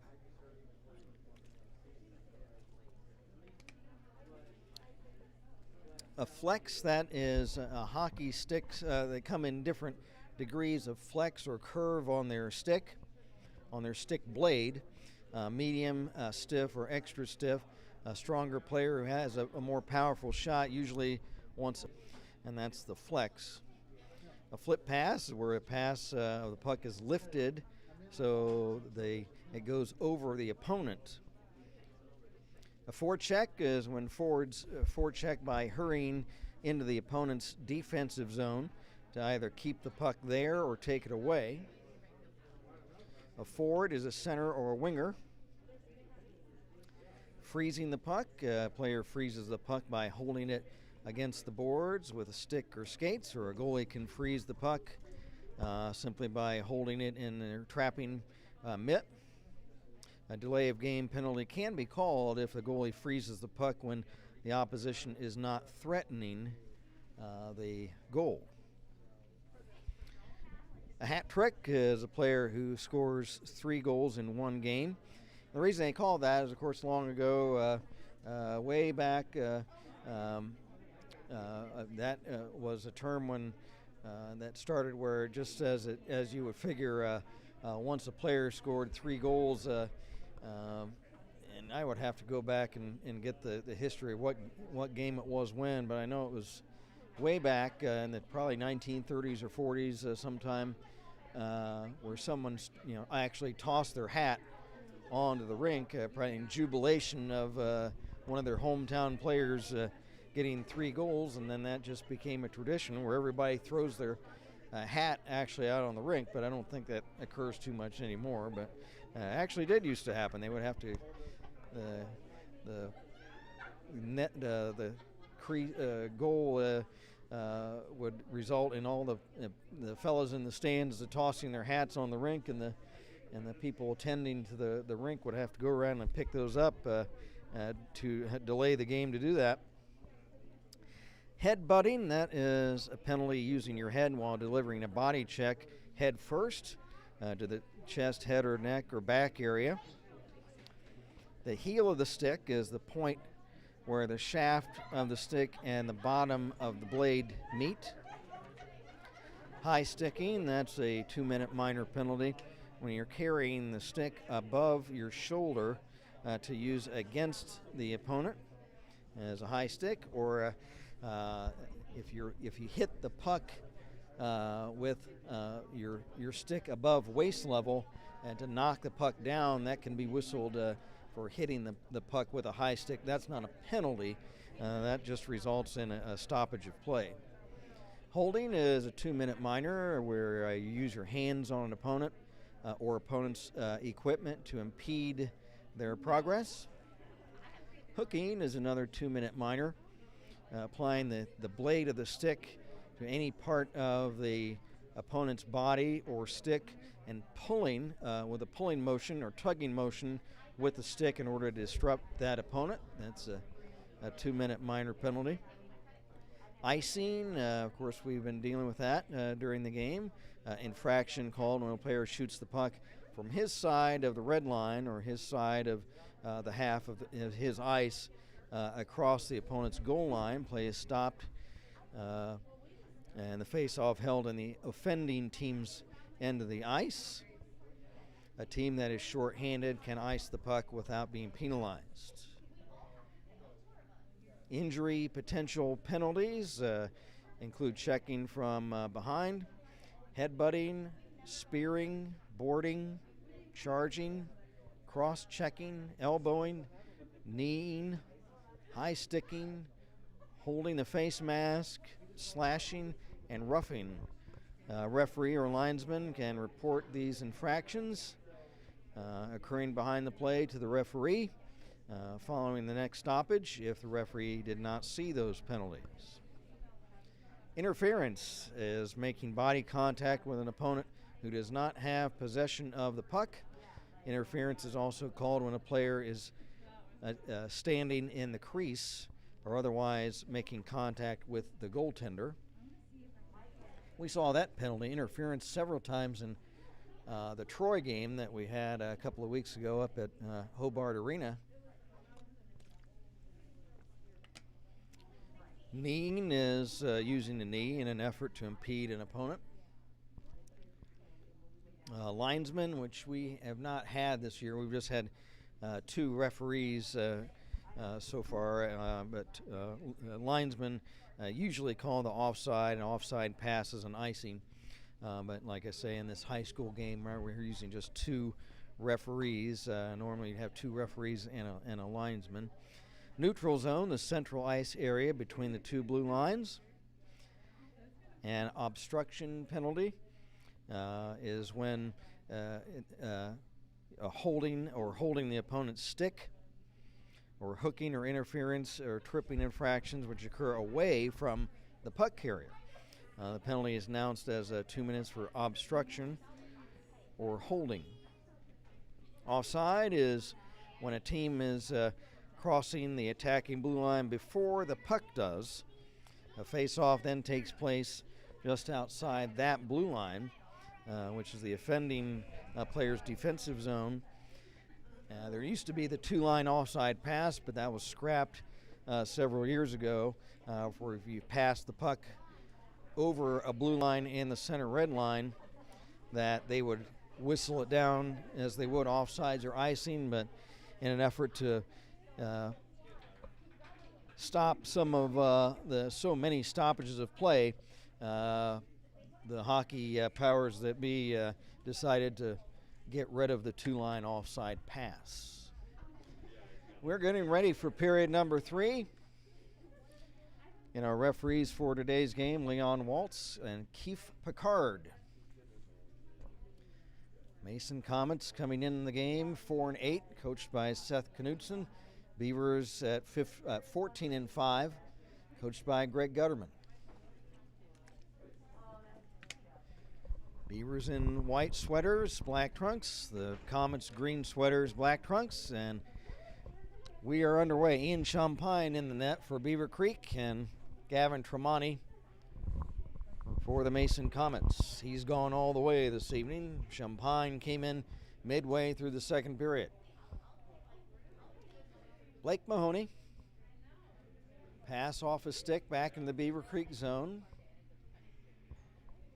A flex, that is a hockey sticks. They come in different degrees of flex or curve on their stick blade, medium, stiff, or extra stiff. A stronger player who has a more powerful shot usually wants, and that's the flex. A flip pass is where a pass of the puck is lifted so it goes over the opponent. A forecheck is when forwards forecheck by hurrying into the opponent's defensive zone to either keep the puck there or take it away. A forward is a center or a winger. Freezing the puck, a player freezes the puck by holding it against the boards with a stick or skates, or a goalie can freeze the puck simply by holding it in their trapping mitt. A delay of game penalty can be called if the goalie freezes the puck when the opposition is not threatening the goal. A hat trick is a player who scores 3 goals in one game. The reason they call that is, of course, long ago, way back, that was a term when that started where just as you would figure, once a player scored 3 goals, and I would have to go back and get the history of what game it was when, but I know it was way back in the probably 1930s or 40s sometime, where someone actually tossed their hat onto the rink, probably in jubilation of one of their hometown players getting 3 goals, and then that just became a tradition where everybody throws their hat actually out on the rink, but I don't think that occurs too much anymore, but actually did used to happen. They would have to the net the goal would result in all the fellas in the stands tossing their hats on the rink, and the people attending to the rink would have to go around and pick those up to delay the game to do that. Head butting, that is a penalty using your head while delivering a body check head first to the chest, head, or neck, or back area. The heel of the stick is the point where the shaft of the stick and the bottom of the blade meet. High sticking, that's a 2-minute minor penalty when you're carrying the stick above your shoulder to use against the opponent as a high stick, or if you hit the puck with your stick above waist level and to knock the puck down, that can be whistled for hitting the puck with a high stick. That's not a penalty. That just results in a stoppage of play. Holding is a 2-minute minor where you use your hands on an opponent or opponent's equipment to impede their progress. Hooking is another 2-minute minor, applying the blade of the stick to any part of the opponent's body or stick and pulling with a pulling motion or tugging motion with the stick in order to disrupt that opponent. That's a 2-minute minor penalty. Icing, of course, we've been dealing with that during the game. Infraction called when a player shoots the puck from his side of the red line or his side of the half of his ice across the opponent's goal line. Play is stopped and the face-off held in the offending team's end of the ice. A team that is short-handed can ice the puck without being penalized. Injury potential penalties include checking from behind, headbutting, spearing, boarding, charging, cross-checking, elbowing, kneeing, high-sticking, holding the face mask, slashing, and roughing. Referee or linesman can report these infractions occurring behind the play to the referee. following the next stoppage if the referee did not see those penalties. Interference is making body contact with an opponent who does not have possession of the puck. Interference is also called when a player is standing in the crease or otherwise making contact with the goaltender. We saw that penalty, interference, several times in the Troy game that we had a couple of weeks ago up at Hobart Arena. Kneeing is using the knee in an effort to impede an opponent. Linesman, which we have not had this year. We've just had 2 referees so far, but linesmen usually call the offside and offside passes and icing. But like I say, in this high school game, we're using just 2 referees. Normally you'd have 2 referees and a linesman. Neutral zone, the central ice area between the 2 blue lines. And obstruction penalty is when holding the opponent's stick, or hooking or interference or tripping infractions which occur away from the puck carrier. The penalty is announced as 2 minutes for obstruction or holding. Offside is when a team is crossing the attacking blue line before the puck does. A face-off then takes place just outside that blue line, which is the offending player's defensive zone. There used to be the 2-line offside pass, but that was scrapped several years ago, where if you pass the puck over a blue line and the center red line, that they would whistle it down as they would offsides or icing, but in an effort to stop some of the so many stoppages of play, the hockey powers that be decided to get rid of the 2-line offside pass. We're getting ready for period number 3. And our referees for today's game, Leon Waltz and Keith Picard. Mason Comets coming in the game 4-8, coached by Seth Knudsen. Beavers at 14-5, coached by Greg Gutterman. Beavers in white sweaters, black trunks. The Comets green sweaters, black trunks. And we are underway. Ian Champagne in the net for Beavercreek and Gavin Tremonti for the Mason Comets. He's gone all the way this evening. Champagne came in midway through the second period. Blake Mahoney. Pass off his stick back in the Beavercreek zone.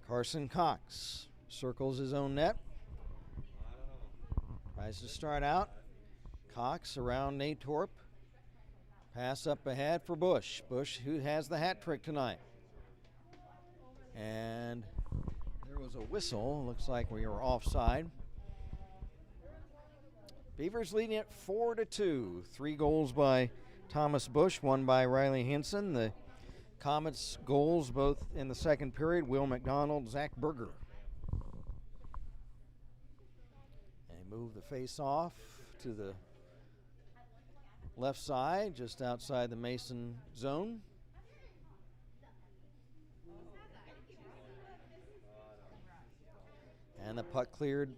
Carson Cox circles his own net. Tries to start out. Cox around Nate Torp. Pass up ahead for Bush. Bush, who has the hat trick tonight. And there was a whistle. Looks like we were offside. Beavers leading it 4-2. 3 goals by Thomas Bush, 1 by Riley Henson. The Comets goals both in the second period, Will McDonald, Zach Berger. They move the face off to the left side, just outside the Mason zone. And the puck cleared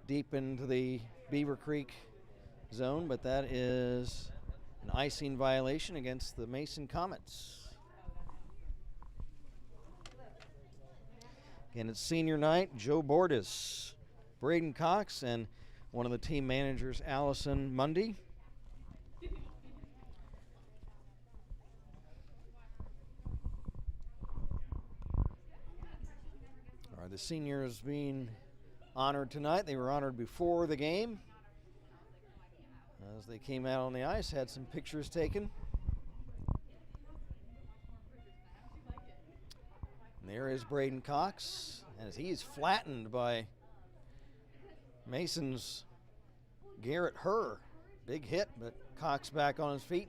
deep into the Beavercreek zone, but that is an icing violation against the Mason Comets. Again, it's senior night. Joe Bordas, Braden Cox, and one of the team managers, Allison Mundy. Are the seniors being honored tonight? They were honored before the game. As they came out on the ice, had some pictures taken. And there is Braden Cox, as he is flattened by Mason's Garrett Herr. Big hit, but Cox back on his feet.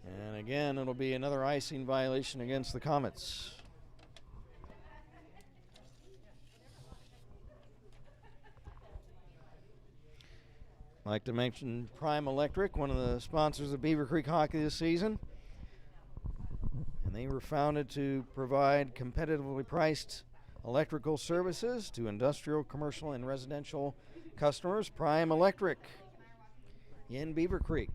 And again, it'll be another icing violation against the Comets. I'd like to mention Prime Electric, one of the sponsors of Beavercreek hockey this season. And they were founded to provide competitively priced electrical services to industrial, commercial, and residential customers. Prime Electric in Beavercreek.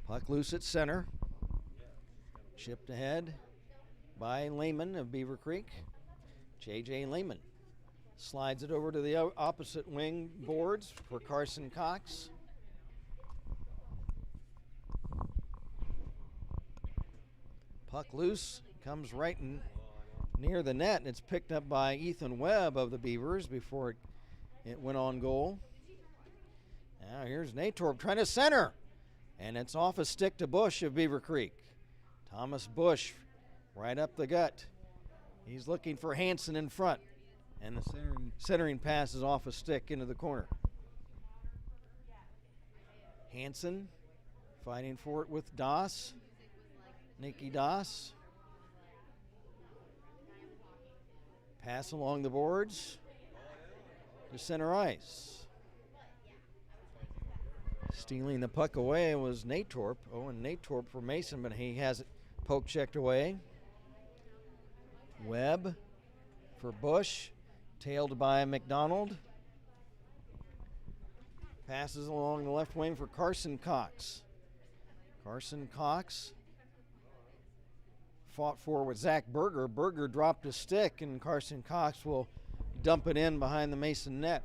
Puck loose at center. Chipped ahead by Lehman of Beavercreek. J.J. Lehman slides it over to the opposite wing boards for Carson Cox. Puck loose, comes right near the net, and it's picked up by Ethan Webb of the Beavers before it went on goal. Now here's Natorp trying to center, and it's off a stick to Bush of Beavercreek. Thomas Bush right up the gut. He's looking for Hansen in front, and the centering pass is off a stick into the corner. Hansen fighting for it with Doss. Nikki Doss. Pass along the boards to center ice. Stealing the puck away was Natorp. Owen Natorp for Mason, but he has it poke checked away. Webb for Bush, tailed by McDonald. Passes along the left wing for Carson Cox. Carson Cox fought for with Zach Berger. Berger dropped a stick, and Carson Cox will dump it in behind the Mason net.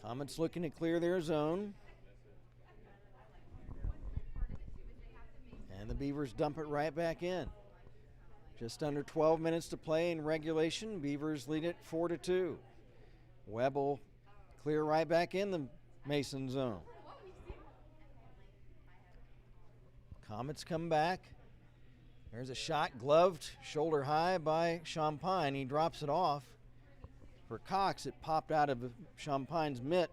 Comets looking to clear their zone. And the Beavers dump it right back in. Just under 12 minutes to play in regulation. Beavers lead it 4-2. Webb will clear right back in the Mason zone. Comets come back. There's a shot gloved shoulder high by Champagne. He drops it off. For Cox, it popped out of Champagne's mitt.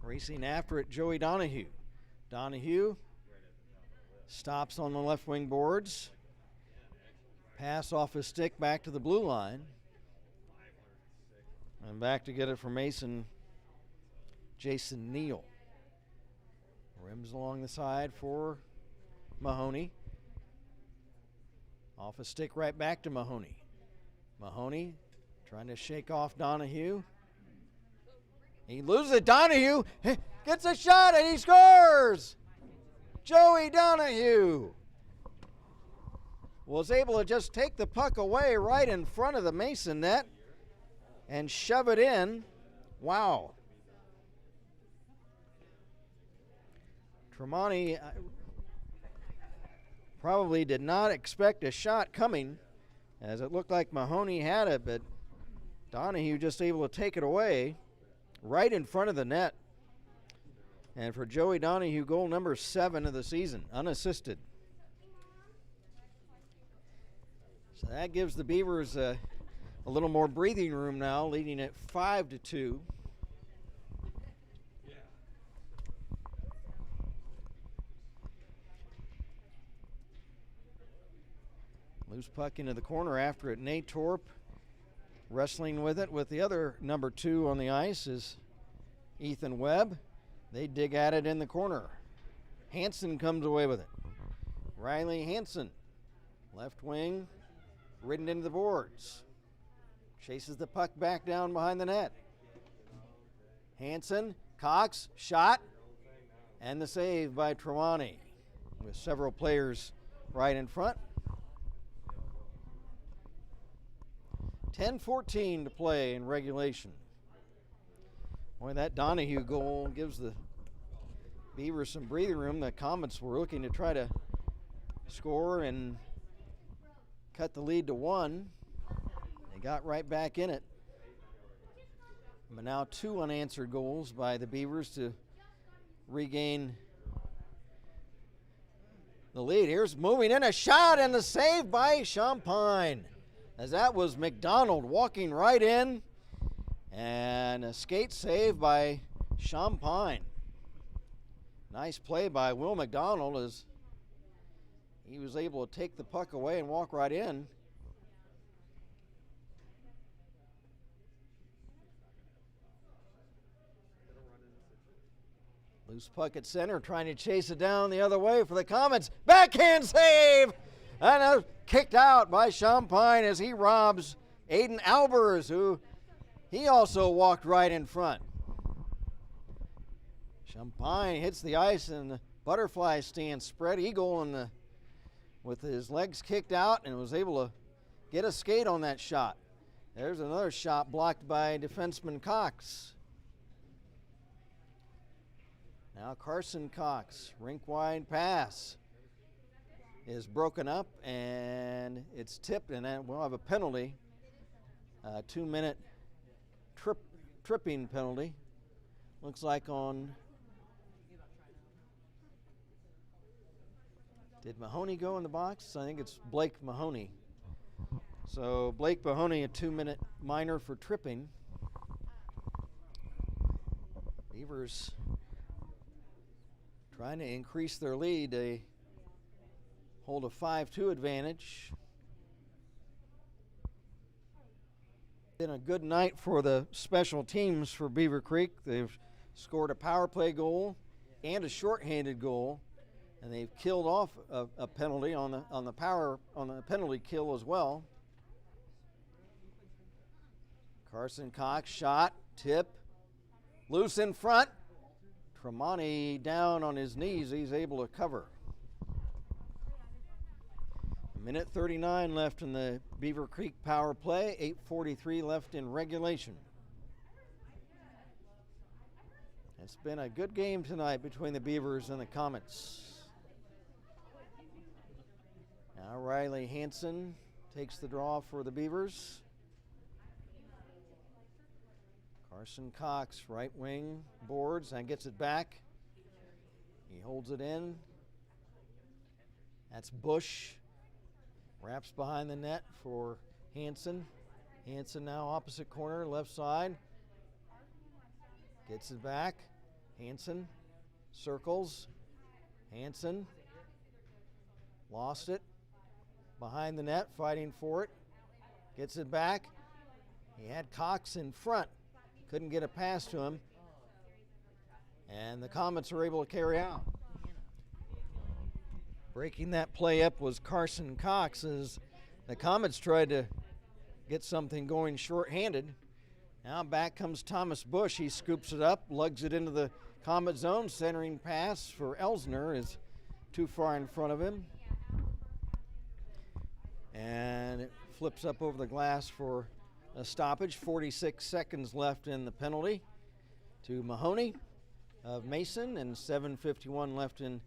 Racing after it, Joey Donahue. Donahue stops on the left wing boards. Pass off his stick back to the blue line. And back to get it for Mason, Jason Neal. Rims along the side for Mahoney. Off a stick right back to Mahoney. Mahoney trying to shake off Donahue. He loses it. Donahue gets a shot and he scores! Joey Donahue was able to just take the puck away right in front of the Mason net and shove it in. Wow. Tremonti probably did not expect a shot coming, as it looked like Mahoney had it, but Donahue just able to take it away right in front of the net. And for Joey Donahue, goal number 7 of the season, unassisted. So that gives the Beavers a little more breathing room now, leading at 5-2. Loose puck into the corner after it. Natorp wrestling with it with the other number 2 on the ice is Ethan Webb. They dig at it in the corner. Hansen comes away with it. Riley Hansen, left wing, ridden into the boards. Chases the puck back down behind the net. Hansen, Cox, shot, and the save by Tremonti with several players right in front. 10:14 to play in regulation. Boy, that Donahue goal gives the Beavers some breathing room. The Comets were looking to try to score and cut the lead to 1. They got right back in it. But now 2 unanswered goals by the Beavers to regain the lead. Here's moving in a shot and the save by Champagne, as that was McDonald walking right in, and a skate save by Champagne. Nice play by Will McDonald as he was able to take the puck away and walk right in. Loose puck at center, trying to chase it down the other way for the Comets. Backhand save! And kicked out by Champagne as he robs Aiden Albers, who he also walked right in front. Champagne hits the ice in the butterfly stance, spread eagle with his legs kicked out, and was able to get a skate on that shot. There's another shot blocked by defenseman Cox. Now Carson Cox, rink-wide pass is broken up, and it's tipped, and then we'll have a penalty, a 2-minute tripping penalty. Looks like on, did Mahoney go in the box? I think it's Blake Mahoney. So Blake Mahoney, a 2-minute minor for tripping. Beavers trying to increase their lead. They hold a 5-2 advantage. Been a good night for the special teams for Beavercreek. They've scored a power play goal and a shorthanded goal, and they've killed off a penalty on the penalty kill as well. Carson Cox shot, tip, loose in front. Tremonti down on his knees. He's able to cover. 1:39 left in the Beavercreek power play. 8:43 left in regulation. It's been a good game tonight between the Beavers and the Comets. Now Riley Hansen takes the draw for the Beavers. Carson Cox, right wing, boards and gets it back. He holds it in. That's Bush. Wraps behind the net for Hansen. Hansen now opposite corner, left side. Gets it back. Hansen circles. Hansen lost it. Behind the net, fighting for it. Gets it back. He had Cox in front. Couldn't get a pass to him. And the Comets are able to carry out. Breaking that play up was Carson Cox as the Comets tried to get something going shorthanded. Now back comes Thomas Bush. He scoops it up, lugs it into the Comet zone. Centering pass for Elsner is too far in front of him. And it flips up over the glass for a stoppage. 46 seconds left in the penalty to Mahoney of Mason, and 7:51 left in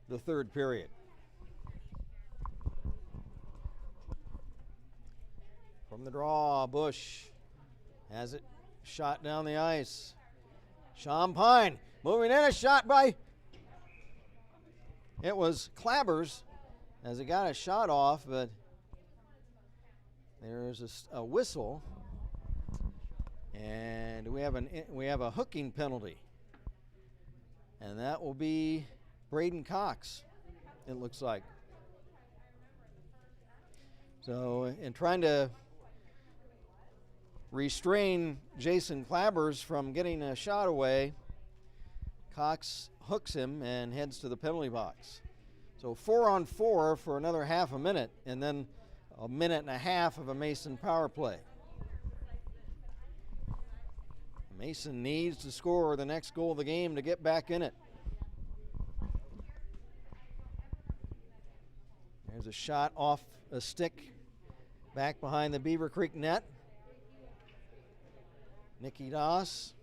the third period. From the draw, Bush has it shot down the ice. Champagne moving in, a shot by, it was Clabbers as it got a shot off, but there's a whistle, and we have a hooking penalty, and that will be Braden Cox, it looks like. So in trying to restrain Jason Clabbers from getting a shot away, Cox hooks him and heads to the penalty box. So 4-on-4 for another half a minute, and then a minute and a half of a Mason power play. Mason needs to score the next goal of the game to get back in it. There's a shot off a stick back behind the Beavercreek net. Nicky Doss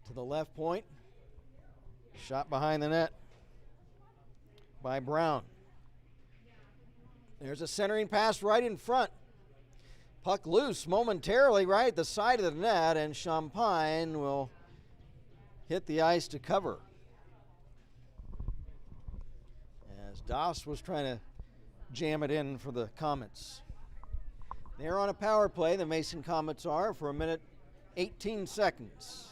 to the left point. Shot behind the net by Brown. There's a centering pass right in front. Puck loose momentarily right at the side of the net, and Champagne will hit the ice to cover. As Doss was trying to jam it in for the Comets. They're on a power play, the Mason Comets are, for 1:18 seconds.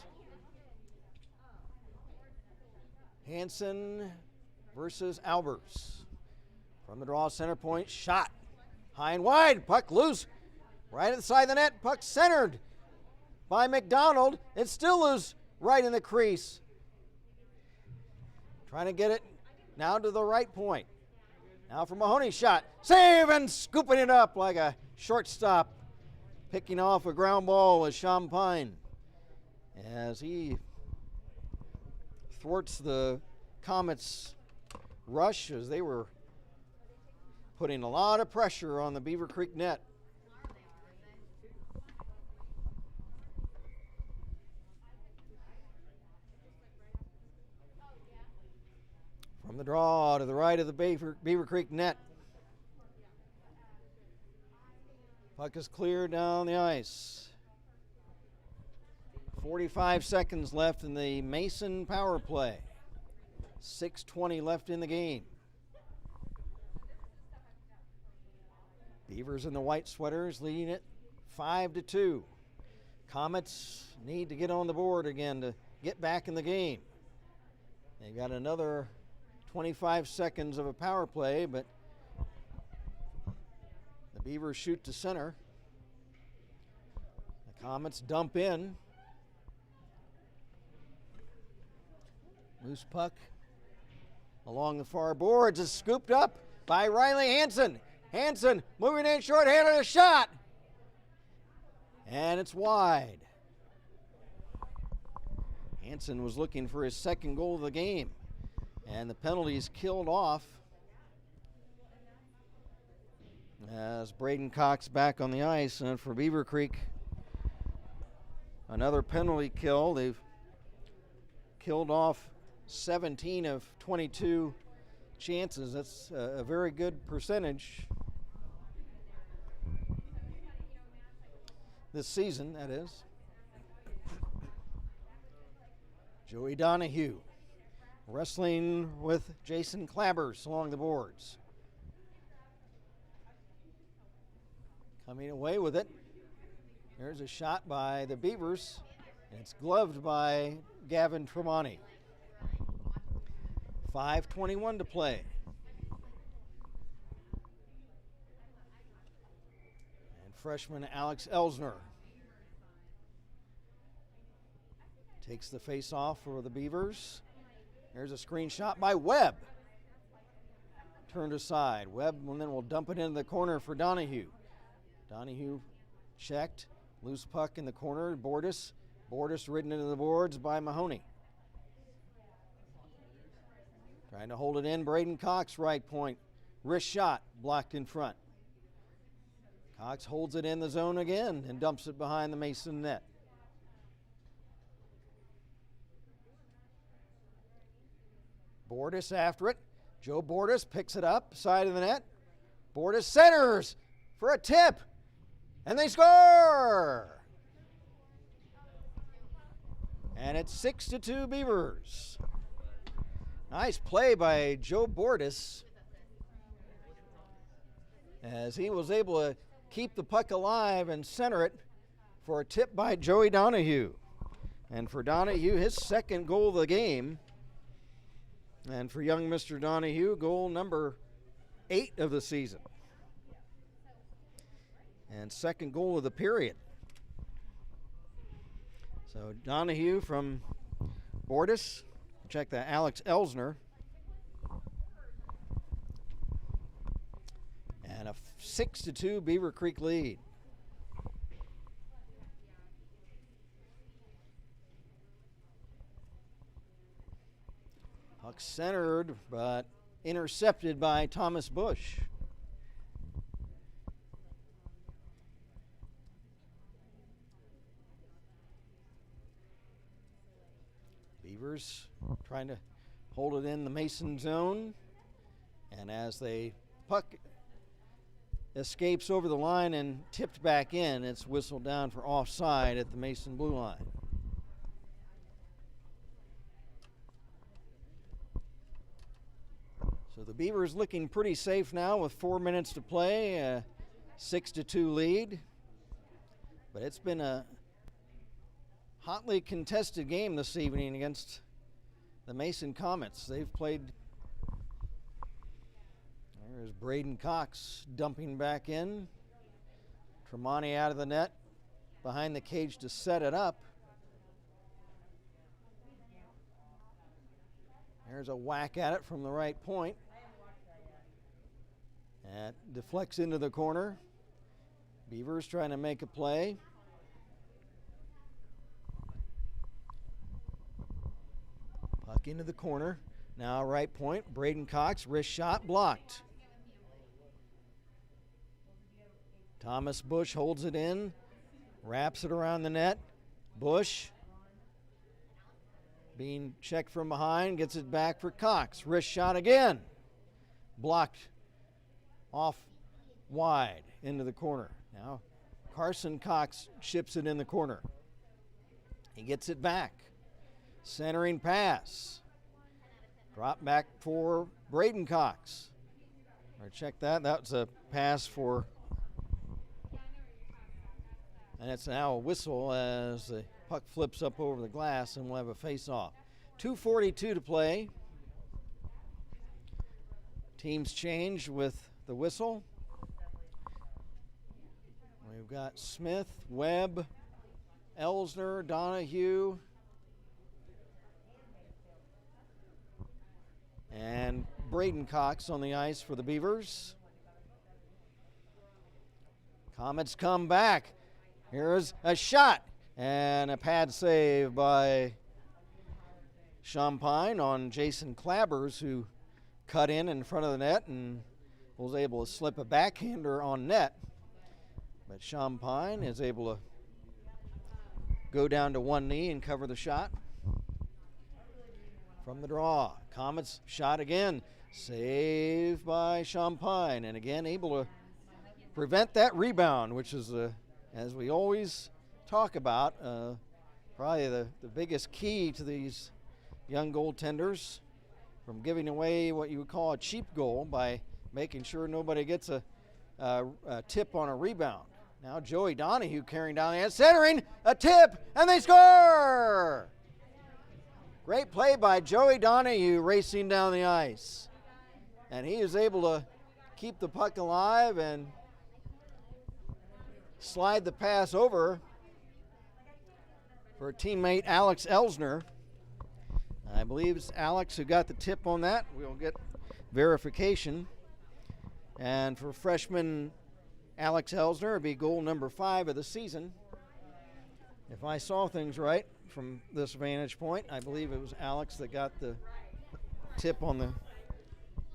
Hansen versus Albers. From the draw, center point, shot. High and wide, puck loose. Right at the side of the net, puck centered by McDonald. It's still loose right in the crease. Trying to get it now to the right point. Now for Mahoney's shot. Save and scooping it up like a shortstop. Picking off a ground ball with Champagne as he thwarts the Comets' rush as they were putting a lot of pressure on the Beavercreek net. From the draw to the right of the Beavercreek net. Puck is cleared down the ice. 45 seconds left in the Mason power play. 6:20 left in the game. Beavers in the white sweaters leading it 5-2. Comets need to get on the board again to get back in the game. They got another 25 seconds of a power play, but the Beavers shoot to center. The Comets dump in. Loose puck along the far boards is scooped up by Riley Hansen. Hansen moving in short-handed, a shot. And it's wide. Hansen was looking for his second goal of the game. And the penalty's killed off as Braden Cox back on the ice. And for Beavercreek, another penalty kill. They've killed off 17 of 22 chances. That's a very good percentage this season, that is. Joey Donahue wrestling with Jason Clabbers along the boards. Coming away with it. There's a shot by the Beavers. And it's gloved by Gavin Tremonti. 5:21 to play. And freshman Alex Elsner takes the face-off for the Beavers. There's a screen shot by Webb. Turned aside. Webb and then will dump it into the corner for Donahue. Donahue checked. Loose puck in the corner. Bordas ridden into the boards by Mahoney. Trying to hold it in. Braden Cox, right point. Wrist shot, blocked in front. Cox holds it in the zone again and dumps it behind the Mason net. Bordas after it. Joe Bordas picks it up, side of the net. Bordas centers for a tip, and they score! And it's 6-2 Beavers. Nice play by Joe Bordas as he was able to keep the puck alive and center it for a tip by Joey Donahue. And for Donahue, his second goal of the game. And for young Mr. Donahue, goal number 8 of the season. And second goal of the period. So Donahue from Bordas. Check that, Alex Elsner. And a 6-2 Beavercreek lead. Puck centered, but intercepted by Thomas Bush. Beavers trying to hold it in the Mason zone. And as the puck escapes over the line and tipped back in, it's whistled down for offside at the Mason blue line. So the Beavers looking pretty safe now with 4 minutes to play, a 6-2 lead. But it's been a hotly contested game this evening against the Mason Comets. They've played There's Braden Cox dumping back in. Tremonti out of the net, behind the cage to set it up. There's a whack at it from the right point. That deflects into the corner. Beavers trying to make a play. Puck into the corner. Now right point, Braden Cox, wrist shot blocked. Thomas Bush holds it in, wraps it around the net. Bush being checked from behind, gets it back for Cox. Wrist shot again. Blocked off wide into the corner. Now Carson Cox ships it in the corner. He gets it back. Centering pass. Drop back for Braden Cox. Check that. That's a pass for, and it's now a whistle as the puck flips up over the glass, and we'll have a face-off. 2:42 to play. Teams change with the whistle. We've got Smith, Webb, Elsner, Donahue, and Braden Cox on the ice for the Beavers. Comets come back. Here's a shot and a pad save by Champagne on Jason Clabbers, who cut in front of the net and was able to slip a backhander on net. But Champagne is able to go down to one knee and cover the shot. From the draw, Comets shot again. Saved by Champagne, and again able to prevent that rebound, which is, as we always talk about, probably the biggest key to these young goaltenders from giving away what you would call a cheap goal by making sure nobody gets a tip on a rebound. Now Joey Donahue carrying down the end, centering, a tip, and they score! Great play by Joey Donahue racing down the ice. And he is able to keep the puck alive and slide the pass over for teammate Alex Elsner. I believe it's Alex who got the tip on that. We'll get verification. And for freshman Alex Elsner, it'll be goal number 5 of the season. If I saw things right from this vantage point, I believe it was Alex that got the tip on the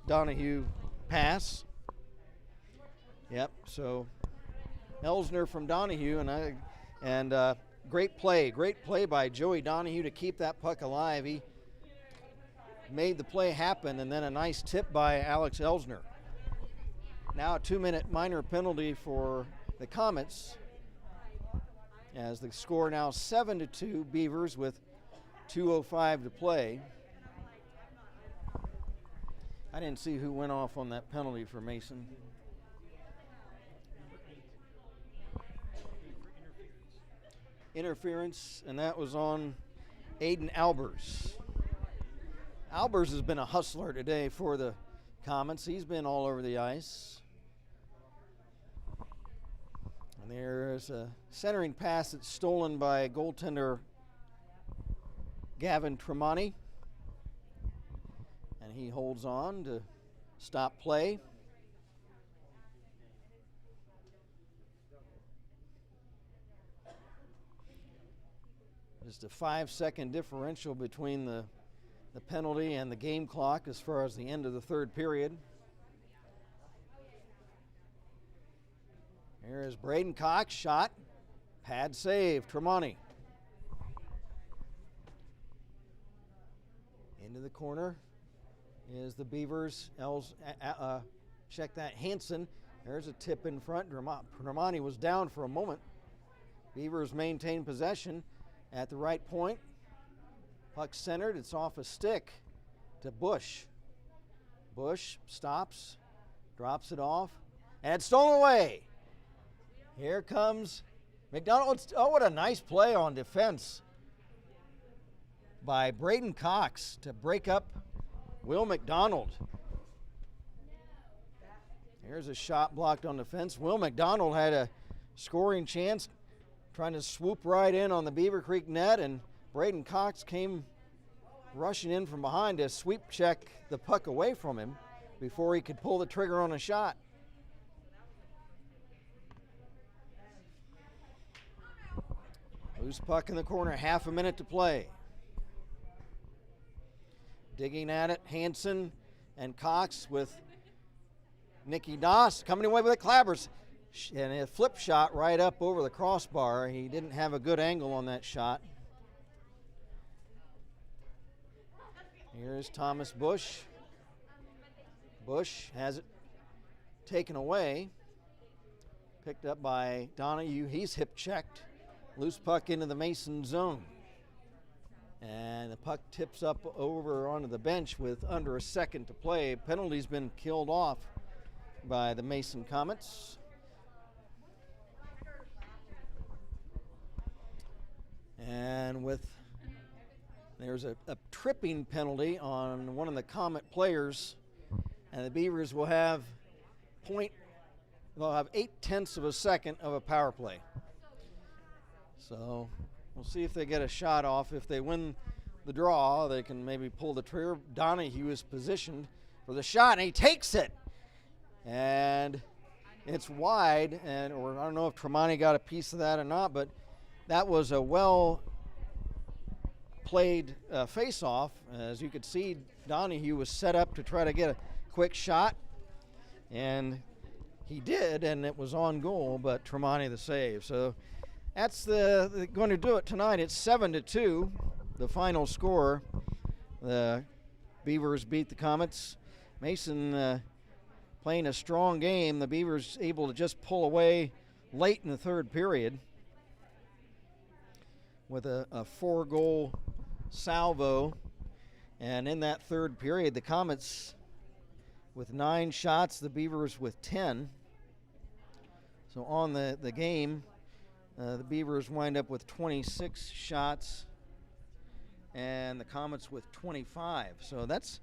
Donahue pass. Yep, so Elsner from Donahue, and great play by Joey Donahue to keep that puck alive. He made the play happen, and then a nice tip by Alex Elsner. Now a 2-minute minor penalty for the Comets, as the score now 7-2 Beavers with 2:05 to play. I didn't see who went off on that penalty for Mason. Interference, and that was on Aiden Albers. Albers has been a hustler today for the Comets. He's been all over the ice. And there's a centering pass that's stolen by goaltender Gavin Tremonti. And he holds on to stop play. Just a 5-second differential between the penalty and the game clock as far as the end of the third period. Here is Braden Cox, shot, pad save, Tremonti. Into the corner is the Beavers. Check that, Hansen. There's a tip in front. Tremonti was down for a moment. Beavers maintain possession at the right point. Puck centered, it's off a stick to Bush. Bush stops, drops it off, and it's stolen away. Here comes McDonald. Oh, what a nice play on defense by Braden Cox to break up Will McDonald. Here's a shot blocked on the fence. Will McDonald had a scoring chance, trying to swoop right in on the Beavercreek net, and Braden Cox came rushing in from behind to sweep check the puck away from him before he could pull the trigger on a shot. Loose puck in the corner, half a minute to play. Digging at it, Hansen and Cox with Nicky Doss coming away with the clabbers. And a flip shot right up over the crossbar. He didn't have a good angle on that shot. Here's Thomas Bush. Bush has it taken away. Picked up by Donahue. He's hip checked. Loose puck into the Mason zone. And the puck tips up over onto the bench with under a second to play. Penalty's been killed off by the Mason Comets. And there's a tripping penalty on one of the Comet players, and the Beavers will have they'll have 0.8 of a second of a power play. So we'll see if they get a shot off. If they win the draw, they can maybe pull the trigger. Donahue is positioned for the shot, and he takes it. And it's wide, or I don't know if Tremonti got a piece of that or not, but that was a well-played face-off. As you could see, Donahue was set up to try to get a quick shot, and he did, and it was on goal, but Tremonti the save. So that's going to do it tonight. It's 7-2, the final score. The Beavers beat the Comets. Mason playing a strong game. The Beavers able to just pull away late in the third period with a 4-goal salvo. And in that third period, the Comets with 9 shots, the Beavers with 10. So on the game, the Beavers wind up with 26 shots and the Comets with 25. So that's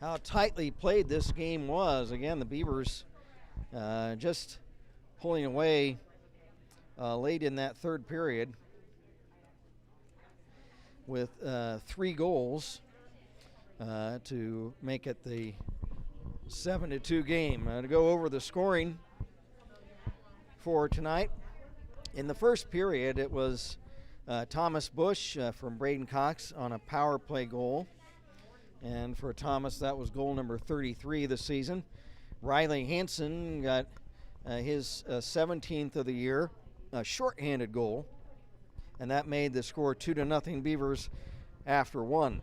how tightly played this game was. Again, the Beavers just pulling away late in that third period with 3 goals to make it the 7-2 game. To go over the scoring for tonight. In the first period, it was Thomas Bush from Braden Cox on a power play goal. And for Thomas, that was goal number 33 this season. Riley Hansen got his 17th of the year, a shorthanded goal. And that made the score 2-0 Beavers after 1.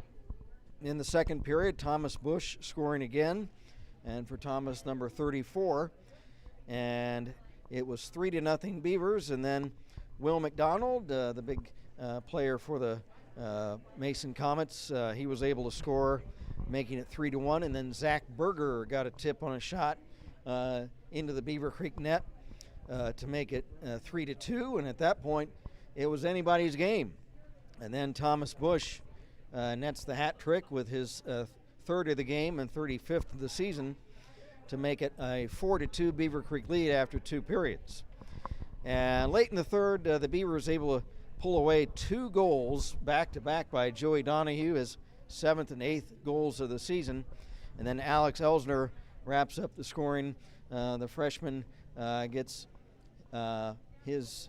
In the second period, Thomas Bush scoring again. And for Thomas, number 34. And it was 3-0 Beavers, and then Will McDonald, the big player for the Mason Comets, he was able to score, making it 3-1. And then Zach Berger got a tip on a shot into the Beavercreek net to make it 3-2. And at that point, it was anybody's game. And then Thomas Bush nets the hat trick with his third of the game and 35th of the season to make it a 4-2 Beavercreek lead after 2 periods. And late in the third, the Beavers able to pull away 2 goals back-to-back by Joey Donahue, his 7th and 8th goals of the season. And then Alex Elsner wraps up the scoring. The freshman gets his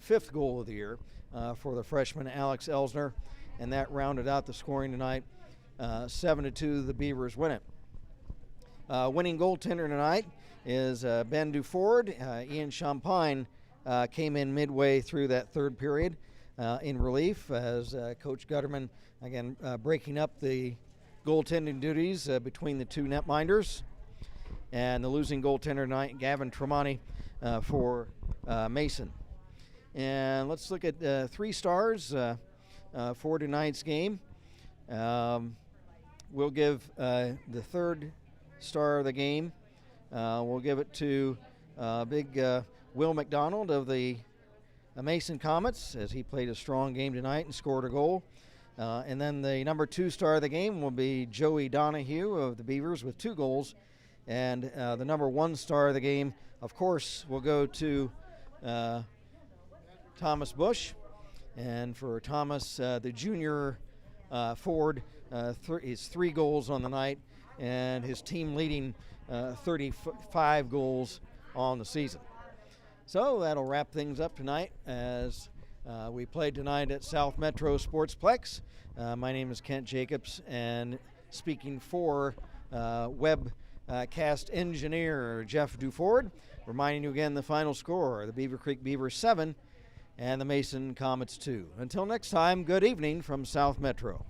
5th goal of the year for the freshman Alex Elsner. And that rounded out the scoring tonight. 7-2, the Beavers win it. Winning goaltender tonight is Ben Duford. Ian Champagne came in midway through that third period in relief as Coach Gutterman, again, breaking up the goaltending duties between the 2 netminders. And the losing goaltender tonight, Gavin Tremonti, for Mason. And let's look at 3 stars for tonight's game. We'll give the third star of the game. We'll give it to big Will McDonald of the Mason Comets, as he played a strong game tonight and scored a goal. And then the number 2 star of the game will be Joey Donahue of the Beavers with 2 goals. And the number 1 star of the game, of course, will go to Thomas Bush. And for Thomas, the junior forward, is 3 goals on the night, and his team leading 35 goals on the season. So that'll wrap things up tonight as we played tonight at South Metro Sportsplex. My name is Kent Jacobs, and speaking for webcast engineer Jeff Duford, reminding you again the final score, the Beavercreek Beavers 7 and the Mason Comets 2. Until next time, good evening from South Metro.